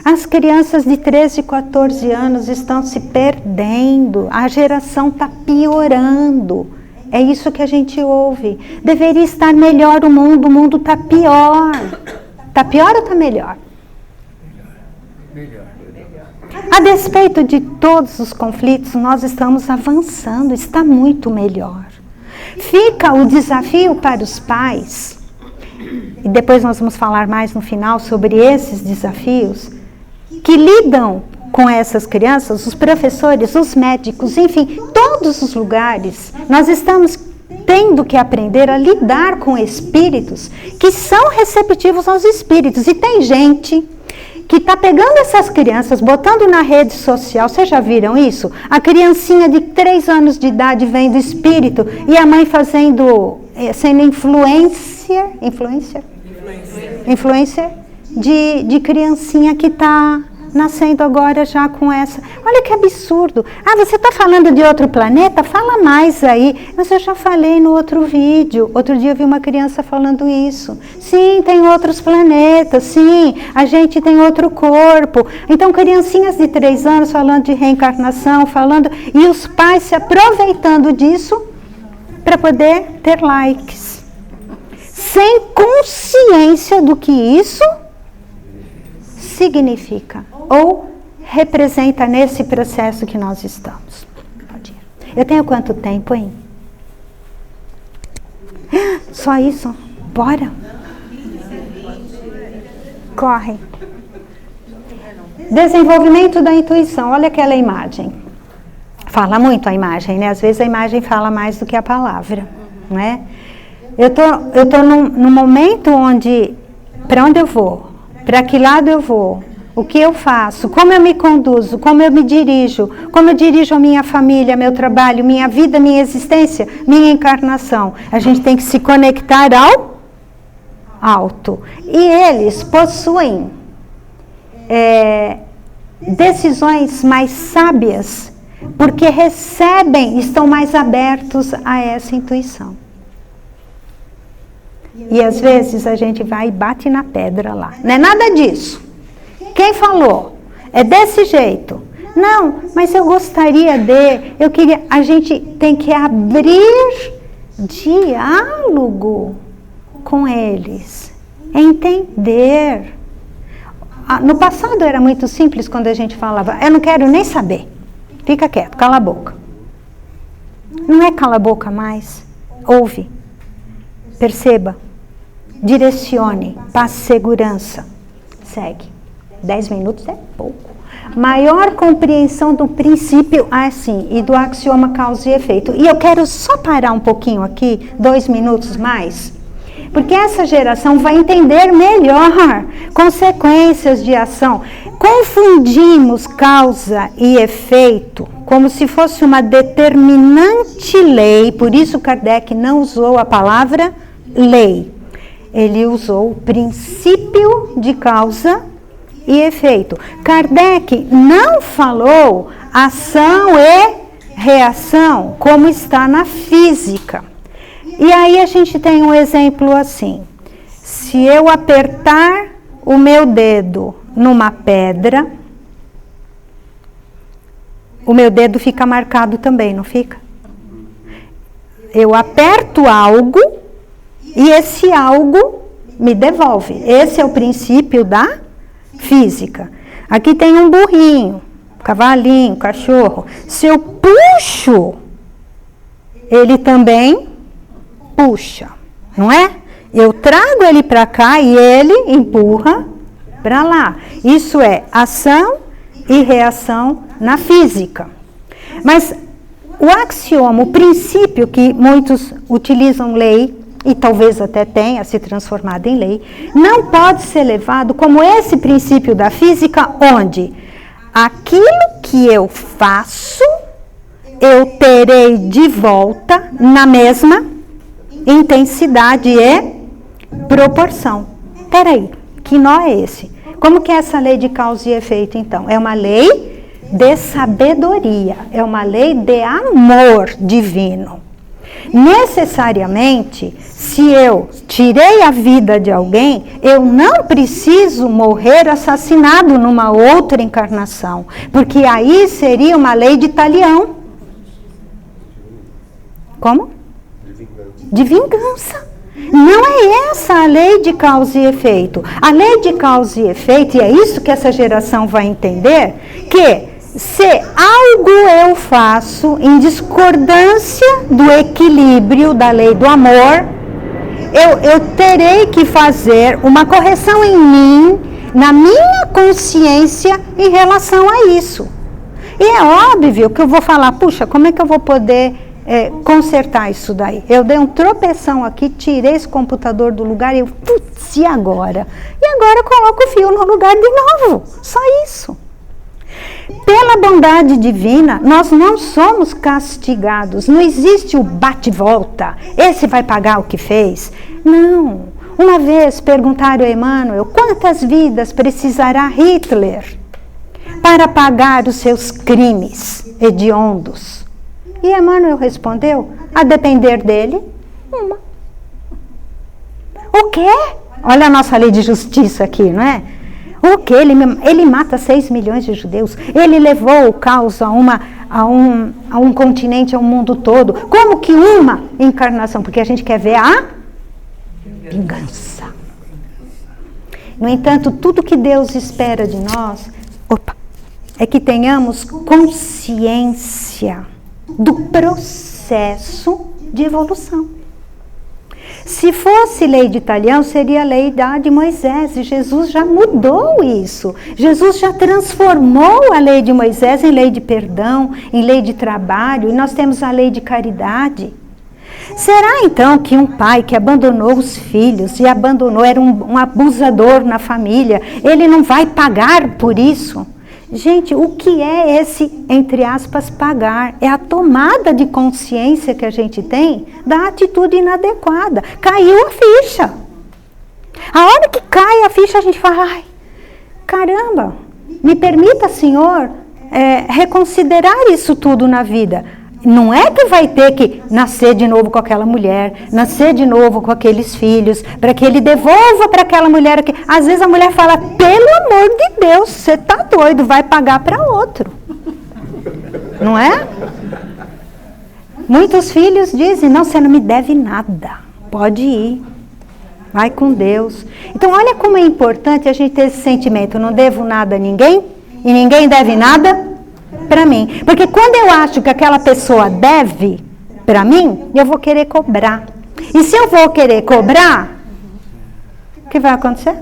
As crianças de 13, 14 anos estão se perdendo. A geração está piorando. É isso que a gente ouve. Deveria estar melhor o mundo está pior. Está pior ou está melhor? Melhor. A despeito de todos os conflitos, nós estamos avançando, está muito melhor. Fica o desafio para os pais, e depois nós vamos falar mais no final sobre esses desafios, que lidam com essas crianças, os professores, os médicos, enfim, todos os lugares. Nós estamos tendo que aprender a lidar com espíritos que são receptivos aos espíritos. E tem gente que está pegando essas crianças, botando na rede social. Vocês já viram isso? A criancinha de 3 anos de idade vem do espírito e a mãe sendo influencer de criancinha que está nascendo agora já com essa. Olha que absurdo. Ah, você está falando de outro planeta? Fala mais aí. Mas eu já falei no outro vídeo. Outro dia eu vi uma criança falando isso. Sim, tem outros planetas. Sim, a gente tem outro corpo. Então, criancinhas de 3 anos falando de reencarnação, e os pais se aproveitando disso para poder ter likes. Sem consciência do que isso significa ou representa nesse processo que nós estamos. Pode ir. Eu tenho quanto tempo, hein? Só isso? Bora. Corre. Desenvolvimento da intuição. Olha aquela imagem. Fala muito a imagem, né? Às vezes a imagem fala mais do que a palavra, não é? Eu tô num momento onde, para onde eu vou? Para que lado eu vou? O que eu faço? Como eu me conduzo? Como eu me dirijo? Como eu dirijo a minha família, meu trabalho, minha vida, minha existência, minha encarnação? A gente tem que se conectar ao alto. E eles possuem decisões mais sábias, porque estão mais abertos a essa intuição. E às vezes a gente vai e bate na pedra lá. Não é nada disso. Quem falou? É desse jeito. Não, mas eu gostaria a gente tem que abrir diálogo com eles. Entender. No passado era muito simples quando a gente falava, eu não quero nem saber. Fica quieto, cala a boca. Não é cala a boca mais. Ouve. Perceba. Direcione. Passe segurança. Segue. 10 minutos é pouco. Maior compreensão do princípio assim e do axioma causa e efeito. E eu quero só parar um pouquinho aqui, 2 minutos mais, porque essa geração vai entender melhor consequências de ação. Confundimos causa e efeito como se fosse uma determinante lei, por isso Kardec não usou a palavra lei. Ele usou o princípio de causa e efeito. Kardec não falou ação e reação, como está na física. E aí a gente tem um exemplo assim. Se eu apertar o meu dedo numa pedra, o meu dedo fica marcado também, não fica? Eu aperto algo e esse algo me devolve. Esse é o princípio da física. Aqui tem um burrinho, cavalinho, cachorro. Se eu puxo, ele também puxa, não é? Eu trago ele para cá e ele empurra para lá. Isso é ação e reação na física. Mas o axioma, o princípio que muitos utilizam lei, e talvez até tenha se transformado em lei, não pode ser levado como esse princípio da física, onde aquilo que eu faço, eu terei de volta na mesma intensidade e proporção. Peraí, que nó é esse? Como que é essa lei de causa e efeito, então? É uma lei de sabedoria, é uma lei de amor divino. Necessariamente, se eu tirei a vida de alguém, eu não preciso morrer assassinado numa outra encarnação, porque aí seria uma lei de talião. Como? De vingança. Não é essa a lei de causa e efeito. A lei de causa e efeito, e é isso que essa geração vai entender, que se algo eu faço em discordância do equilíbrio da lei do amor, eu terei que fazer uma correção em mim, na minha consciência, em relação a isso. E é óbvio que eu vou falar, puxa, como é que eu vou poder consertar isso daí? Eu dei um tropeção aqui, tirei esse computador do lugar e eu, putz, e agora? E agora eu coloco o fio no lugar de novo. Só isso. Pela bondade divina, nós não somos castigados. Não existe o bate-volta. Esse vai pagar o que fez. Não. Uma vez perguntaram a Emmanuel, quantas vidas precisará Hitler para pagar os seus crimes hediondos? E Emmanuel respondeu, a depender dele, uma. O quê? Olha a nossa lei de justiça aqui, não é? O quê? Ele mata 6 milhões de judeus. Ele levou o caos a um continente, ao mundo todo. Como que uma encarnação? Porque a gente quer ver a vingança. No entanto, tudo que Deus espera de nós, é que tenhamos consciência do processo de evolução. Se fosse lei de talião, seria a lei de Moisés, e Jesus já mudou isso. Jesus já transformou a lei de Moisés em lei de perdão, em lei de trabalho, e nós temos a lei de caridade. Será então que um pai que abandonou os filhos e era um abusador na família, ele não vai pagar por isso? Gente, o que é esse, entre aspas, pagar? É a tomada de consciência que a gente tem da atitude inadequada. Caiu a ficha. A hora que cai a ficha, a gente fala, ai, caramba, me permita, Senhor, reconsiderar isso tudo na vida. Não é que vai ter que nascer de novo com aquela mulher, nascer de novo com aqueles filhos, para que ele devolva para aquela mulher. Às vezes a mulher fala, pelo amor de Deus, você está doido, vai pagar para outro. Não é? Muitos filhos dizem, não, você não me deve nada, pode ir, vai com Deus. Então olha como é importante a gente ter esse sentimento, não devo nada a ninguém, e ninguém deve nada para mim. Porque quando eu acho que aquela pessoa deve para mim, eu vou querer cobrar. E se eu vou querer cobrar, o que vai acontecer?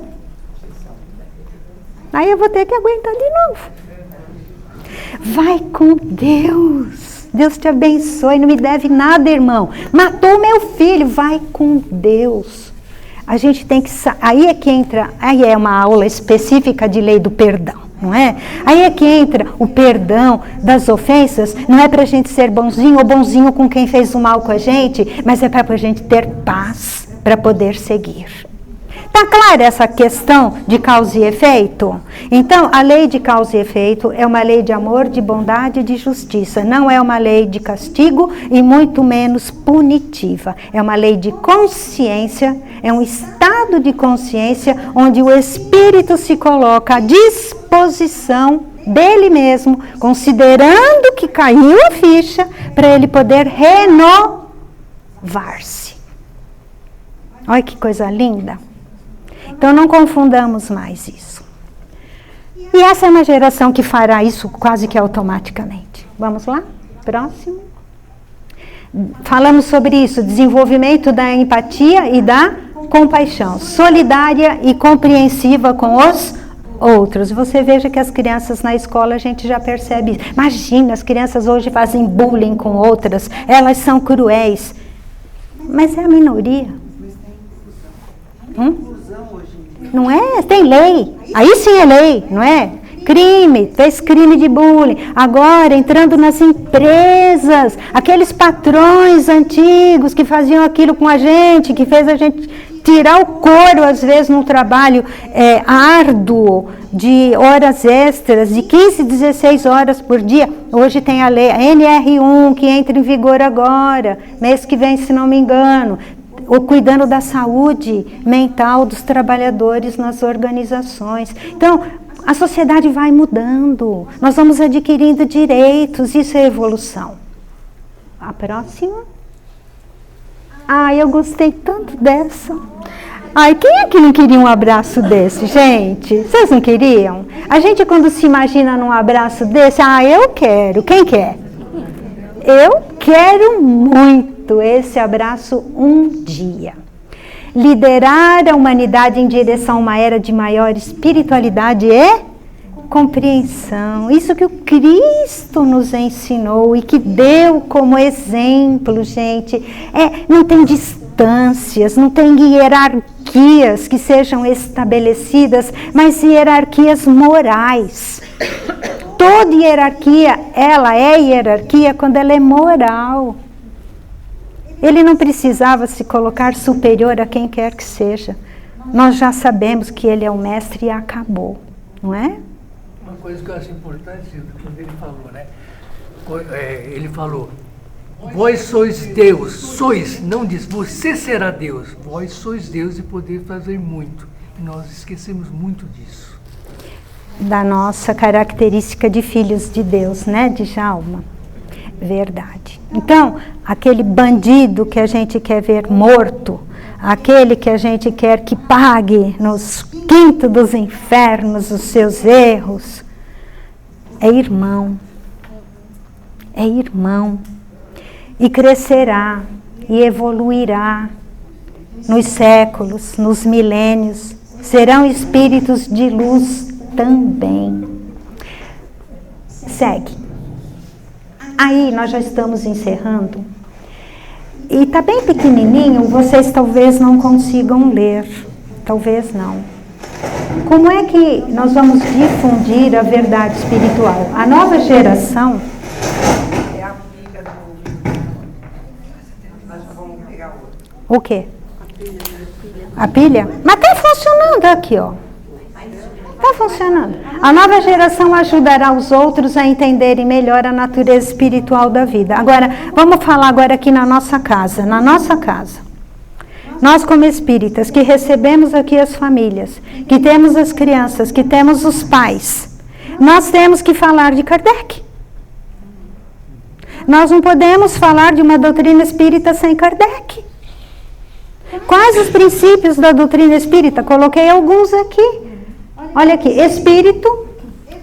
Aí eu vou ter que aguentar de novo. Vai com Deus. Deus te abençoe, não me deve nada, irmão. Matou meu filho, vai com Deus. A gente tem que... Aí é que entra... Aí é uma aula específica de lei do perdão. Não é? Aí é que entra o perdão das ofensas, não é para a gente ser bonzinho ou bonzinho com quem fez o mal com a gente, mas é para a gente ter paz, para poder seguir. Tá Está clara essa questão de causa e efeito? Então, a lei de causa e efeito é uma lei de amor, de bondade e de justiça. Não é uma lei de castigo e muito menos punitiva. É uma lei de consciência, é um estado de consciência onde o espírito se coloca à disposição dele mesmo, considerando que caiu a ficha, para ele poder renovar-se. Olha que coisa linda. Então não confundamos mais isso. E essa é uma geração que fará isso quase que automaticamente. Vamos lá? Próximo. Falamos sobre isso, desenvolvimento da empatia e da compaixão, solidária e compreensiva com os outros. Você veja que as crianças na escola, a gente já percebe isso. Imagina, as crianças hoje fazem bullying com outras, elas são cruéis. Mas é a minoria. Não é? Tem lei. Aí sim é lei, não é? Crime, fez crime de bullying. Agora, entrando nas empresas, aqueles patrões antigos que faziam aquilo com a gente, que fez a gente tirar o couro, às vezes, num trabalho árduo, de horas extras, de 15, 16 horas por dia. Hoje tem a lei, a NR1, que entra em vigor agora, mês que vem, se não me engano, ou cuidando da saúde mental dos trabalhadores nas organizações. Então, a sociedade vai mudando, nós vamos adquirindo direitos, isso é evolução. A próxima. Ai, eu gostei tanto dessa. Ai, quem é que não queria um abraço desse, gente? Vocês não queriam? A gente, quando se imagina num abraço desse, eu quero. Quem quer? Eu quero muito esse abraço um dia. Liderar a humanidade em direção a uma era de maior espiritualidade e compreensão. Isso que o Cristo nos ensinou e que deu como exemplo, gente. Não tem distâncias, não tem hierarquias que sejam estabelecidas, mas hierarquias morais. Toda hierarquia, ela é hierarquia quando ela é moral. Ele não precisava se colocar superior a quem quer que seja. Nós já sabemos que ele é o mestre e acabou, não é? Uma coisa que eu acho importante, quando ele falou, né? Ele falou, vós sois Deus, sois, não diz, você será Deus. Vós sois Deus e poder fazer muito. E nós esquecemos muito disso. Da nossa característica de filhos de Deus, né, Djalma? Verdade. Então, aquele bandido que a gente quer ver morto, aquele que a gente quer que pague nos quintos dos infernos os seus erros, é irmão. É irmão. E crescerá, e evoluirá nos séculos, nos milênios. Serão espíritos de luz também. Segue. Aí nós já estamos encerrando. E está bem pequenininho, vocês talvez não consigam ler. Talvez não. Como é que nós vamos difundir a verdade espiritual? A nova geração... É a pilha do... Nós já vamos pegar outra. O quê? A pilha? Mas está funcionando aqui, ó. Está funcionando. A nova geração ajudará os outros a entenderem melhor a natureza espiritual da vida. Agora, vamos falar agora aqui na nossa casa. Na nossa casa. Nós, como espíritas, que recebemos aqui as famílias, que temos as crianças, que temos os pais, nós temos que falar de Kardec. Nós não podemos falar de uma doutrina espírita sem Kardec. Quais os princípios da doutrina espírita? Coloquei alguns aqui. Olha aqui, espírito,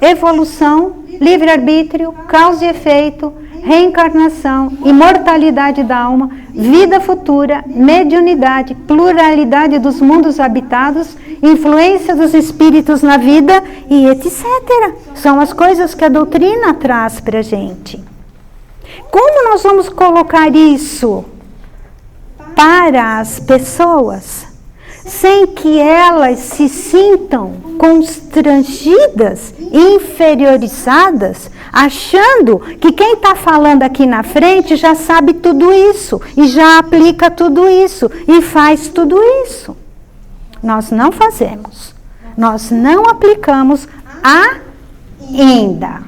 evolução, livre-arbítrio, causa e efeito, reencarnação, imortalidade da alma, vida futura, mediunidade, pluralidade dos mundos habitados, influência dos espíritos na vida e etc. São as coisas que a doutrina traz para a gente. Como nós vamos colocar isso para as pessoas, sem que elas se sintam constrangidas, inferiorizadas, achando que quem está falando aqui na frente já sabe tudo isso, e já aplica tudo isso, e faz tudo isso. Nós não fazemos. Nós não aplicamos ainda.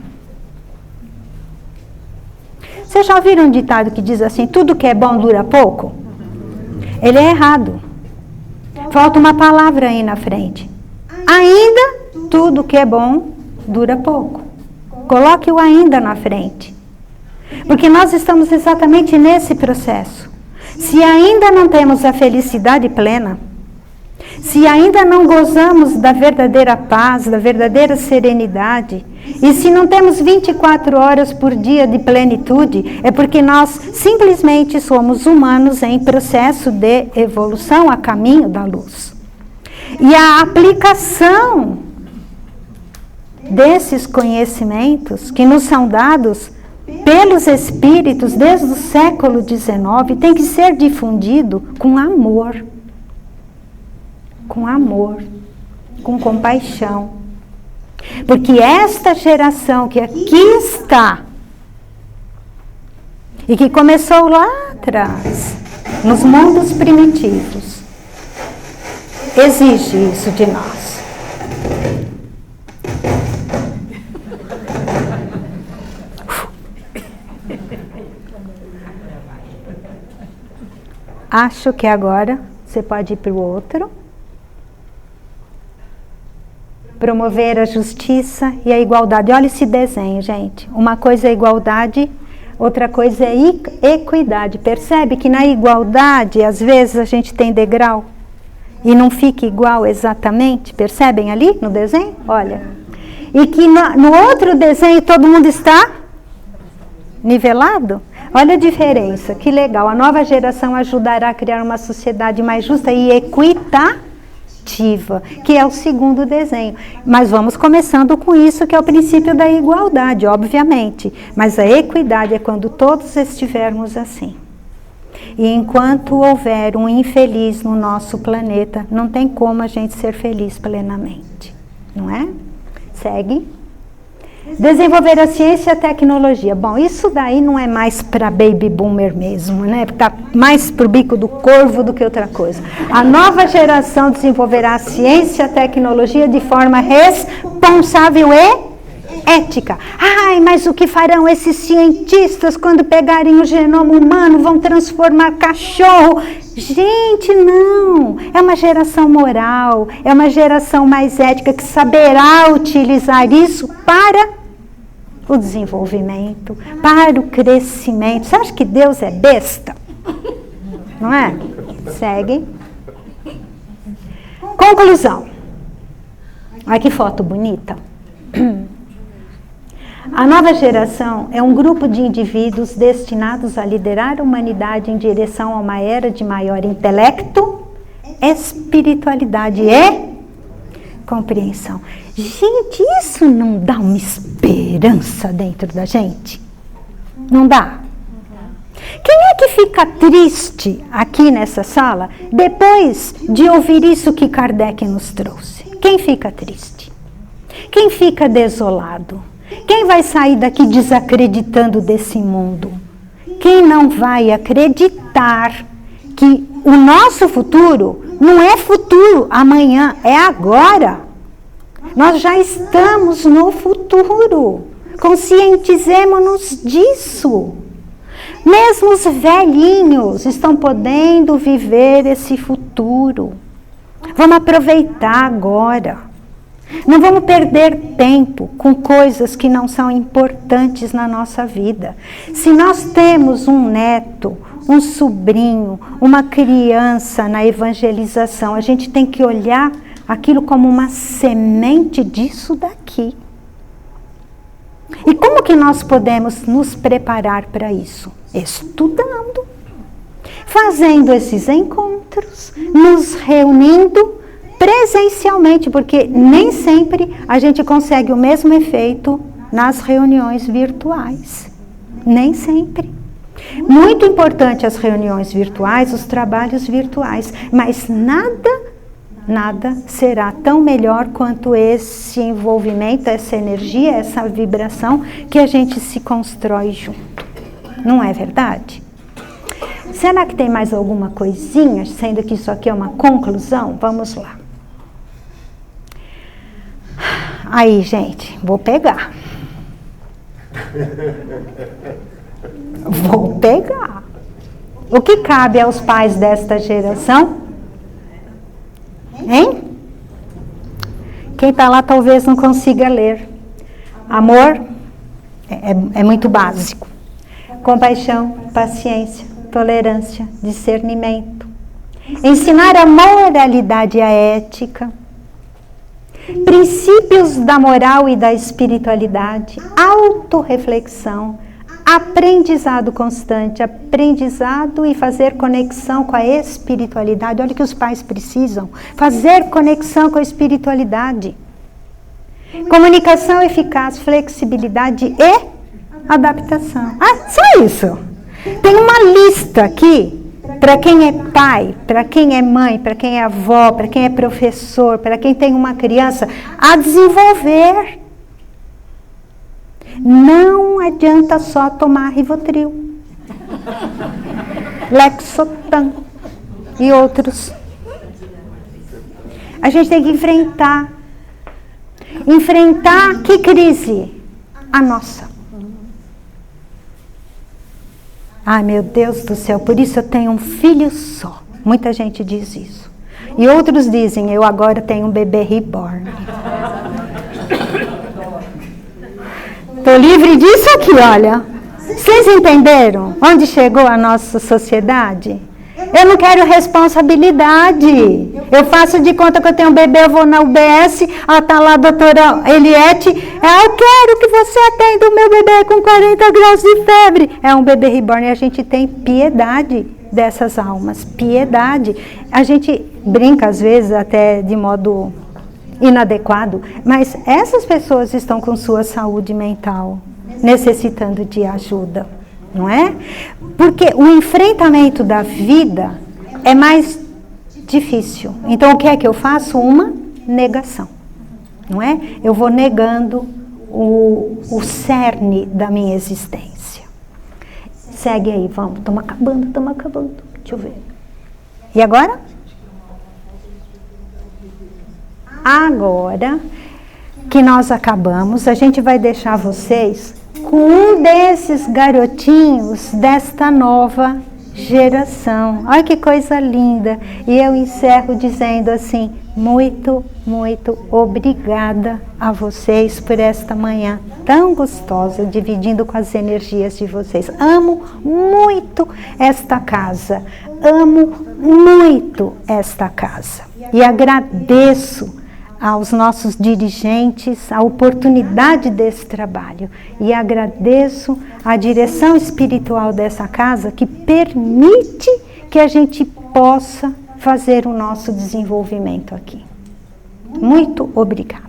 Vocês já ouviram um ditado que diz assim, tudo que é bom dura pouco? Ele é errado. Falta uma palavra aí na frente. Ainda, tudo que é bom dura pouco. Coloque o ainda na frente. Porque nós estamos exatamente nesse processo. Se ainda não temos a felicidade plena, se ainda não gozamos da verdadeira paz, da verdadeira serenidade, e se não temos 24 horas por dia de plenitude, é porque nós simplesmente somos humanos em processo de evolução a caminho da luz. E a aplicação desses conhecimentos que nos são dados pelos espíritos desde o século XIX tem que ser difundido com amor. Com amor, com compaixão. Porque esta geração que aqui está, e que começou lá atrás, nos mundos primitivos, exige isso de nós. Acho que agora você pode ir para o outro. Promover a justiça e a igualdade. Olha esse desenho, gente. Uma coisa é igualdade, outra coisa é equidade. Percebe que na igualdade, às vezes, a gente tem degrau e não fica igual exatamente. Percebem ali no desenho? Olha. E que no outro desenho todo mundo está nivelado. Olha a diferença, que legal. A nova geração ajudará a criar uma sociedade mais justa e equitativa, que é o segundo desenho. Mas vamos começando com isso, que é o princípio da igualdade, obviamente. Mas a equidade é quando todos estivermos assim. E enquanto houver um infeliz no nosso planeta, não tem como a gente ser feliz plenamente. Não é? Segue. Desenvolver a ciência e a tecnologia. Bom, isso daí não é mais para baby boomer mesmo, né? Está mais para o bico do corvo do que outra coisa. A nova geração desenvolverá a ciência e a tecnologia de forma responsável e ética. Ai, mas o que farão esses cientistas quando pegarem o genoma humano? Vão transformar cachorro? Gente, não! É uma geração moral, é uma geração mais ética que saberá utilizar isso para o desenvolvimento, para o crescimento. Você acha que Deus é besta? Não é? Segue. Conclusão. Olha que foto bonita. A nova geração é um grupo de indivíduos destinados a liderar a humanidade em direção a uma era de maior intelecto, espiritualidade e compreensão. Gente, isso não dá uma esperança dentro da gente? Não dá? Quem é que fica triste aqui nessa sala depois de ouvir isso que Kardec nos trouxe? Quem fica triste? Quem fica desolado? Quem vai sair daqui desacreditando desse mundo? Quem não vai acreditar que o nosso futuro não é futuro amanhã, é agora. Nós já estamos no futuro. Conscientizemo-nos disso. Mesmo os velhinhos estão podendo viver esse futuro. Vamos aproveitar agora. Não vamos perder tempo com coisas que não são importantes na nossa vida. Se nós temos um neto, um sobrinho, uma criança na evangelização, a gente tem que olhar aquilo como uma semente disso daqui. E como que nós podemos nos preparar para isso? Estudando, fazendo esses encontros, nos reunindo presencialmente, porque nem sempre a gente consegue o mesmo efeito nas reuniões virtuais. Nem sempre. Muito importante as reuniões virtuais, os trabalhos virtuais, mas nada será tão melhor quanto esse envolvimento, essa energia, essa vibração que a gente se constrói junto. Não é verdade? Será que tem mais alguma coisinha, sendo que isso aqui é uma conclusão? Vamos lá. Aí, gente, vou pegar. Vou pegar. O que cabe aos pais desta geração? Hein? Quem está lá talvez não consiga ler. Amor é muito básico. Compaixão, paciência, tolerância, discernimento. Ensinar a moralidade e a ética. Princípios da moral e da espiritualidade. Autorreflexão. Aprendizado constante, aprendizado e fazer conexão com a espiritualidade. Olha o que os pais precisam, fazer conexão com a espiritualidade. Comunicação eficaz, flexibilidade e adaptação. Só isso. Tem uma lista aqui, para quem é pai, para quem é mãe, para quem é avó, para quem é professor, para quem tem uma criança, a desenvolver. Não adianta só tomar Rivotril, Lexotan e outros. A gente tem que enfrentar. Enfrentar que crise? A nossa. Ai, meu Deus do céu, por isso eu tenho um filho só. Muita gente diz isso. E outros dizem, eu agora tenho um bebê reborn. Estou livre disso aqui, olha. Vocês entenderam onde chegou a nossa sociedade? Eu não quero responsabilidade. Eu faço de conta que eu tenho um bebê, eu vou na UBS, está lá a doutora Eliette, eu quero que você atenda o meu bebê com 40 graus de febre. É um bebê reborn e a gente tem piedade dessas almas, piedade. A gente brinca às vezes até de modo inadequado, mas essas pessoas estão com sua saúde mental necessitando de ajuda, não é? Porque o enfrentamento da vida é mais difícil. Então, o que é que eu faço? Uma negação, não é? Eu vou negando o cerne da minha existência. Segue aí, vamos. Estamos acabando. Deixa eu ver. E agora? Agora que nós acabamos, a gente vai deixar vocês com um desses garotinhos desta nova geração. Olha que coisa linda. E eu encerro dizendo assim, muito, muito obrigada a vocês por esta manhã tão gostosa, dividindo com as energias de vocês. Amo muito esta casa. Amo muito esta casa. E agradeço aos nossos dirigentes a oportunidade desse trabalho. E agradeço a direção espiritual dessa casa que permite que a gente possa fazer o nosso desenvolvimento aqui. Muito obrigada.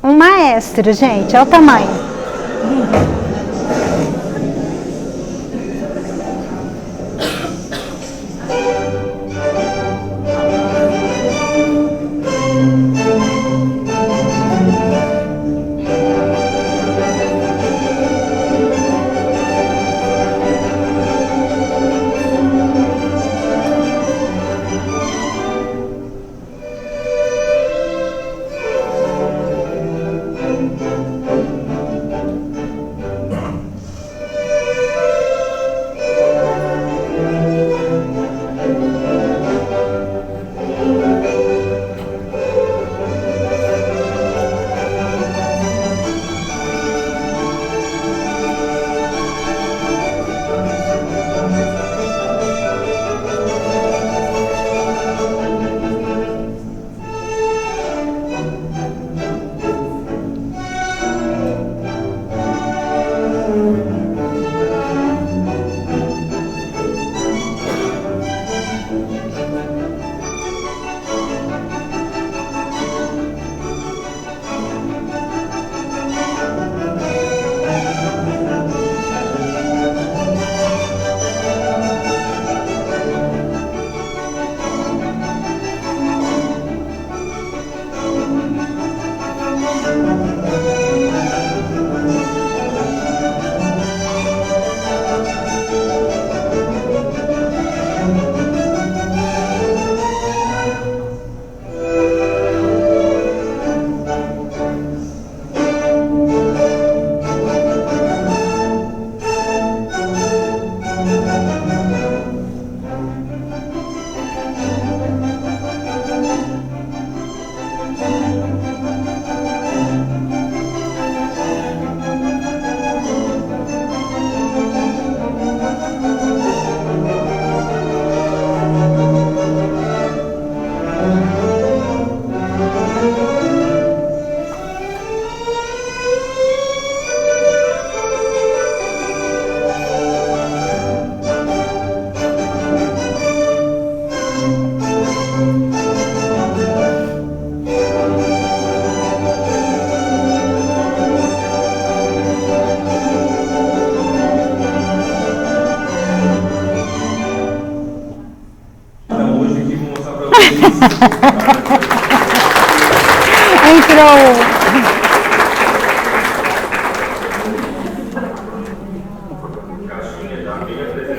Um maestro, gente, olha o tamanho.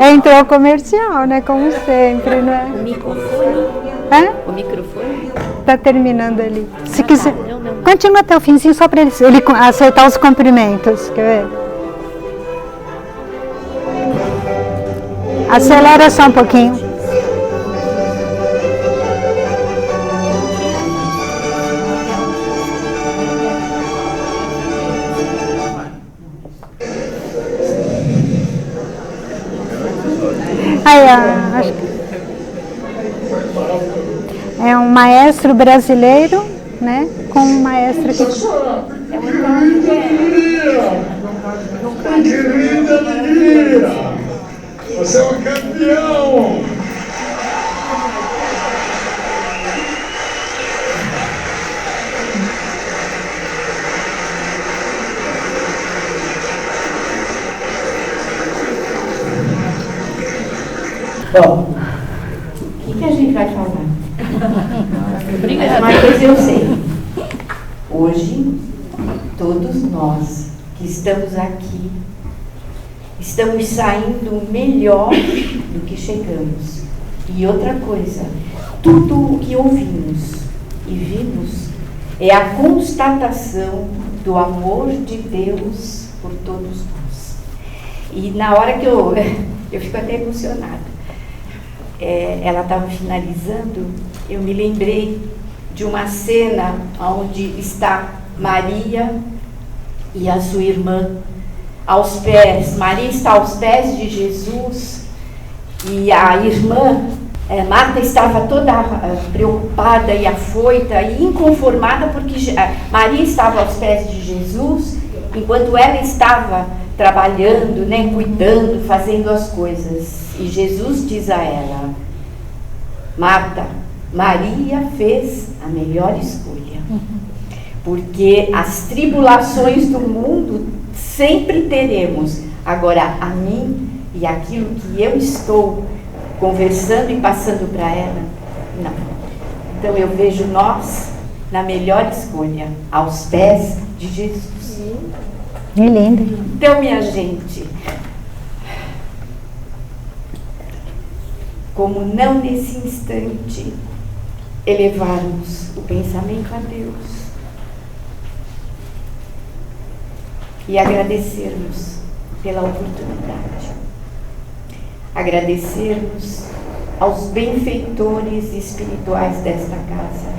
Entrou comercial, né? Como sempre, né? O microfone? Hã? O microfone? Tá terminando ali. Se Ah, quiser, tá. Não. continua até o finzinho só para ele acertar os cumprimentos. Quer ver? Acelera só um pouquinho. Aí, acho que é um maestro brasileiro, né? Com um maestro aqui. Alegria! Você é um campeão! Bom, o que a gente vai falar? Mas uma coisa eu sei. Hoje, todos nós que estamos aqui, estamos saindo melhor do que chegamos. E outra coisa, tudo o que ouvimos e vimos é a constatação do amor de Deus por todos nós. E na hora que eu fico até emocionada. Ela estava finalizando, eu me lembrei de uma cena onde está Maria e a sua irmã aos pés. Maria está aos pés de Jesus e a irmã, Marta, estava toda preocupada e afoita e inconformada porque Maria estava aos pés de Jesus enquanto ela estava trabalhando, né, cuidando, fazendo as coisas. E Jesus diz a ela: Marta, Maria fez a melhor escolha. Porque as tribulações do mundo sempre teremos. Agora, a mim e aquilo que eu estou conversando e passando para ela, não. Então eu vejo nós na melhor escolha, aos pés de Jesus. Que lindo. Então, minha gente, como não nesse instante elevarmos o pensamento a Deus e agradecermos pela oportunidade, agradecermos aos benfeitores espirituais desta casa,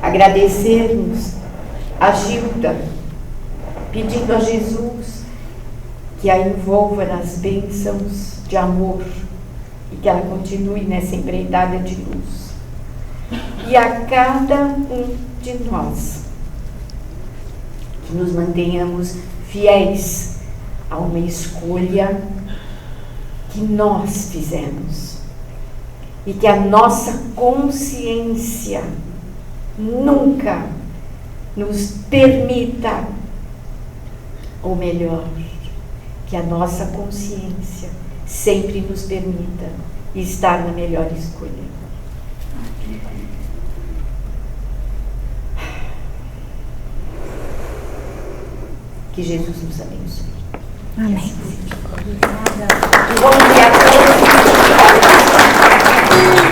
agradecermos a Gilda, pedindo a Jesus que a envolva nas bênçãos de amor e que ela continue nessa empreitada de luz. E a cada um de nós, que nos mantenhamos fiéis a uma escolha que nós fizemos e que a nossa consciência nunca nos permita, ou melhor, que a nossa consciência sempre nos permita estar na melhor escolha. Que Jesus nos abençoe. Amém. Bom dia a todos.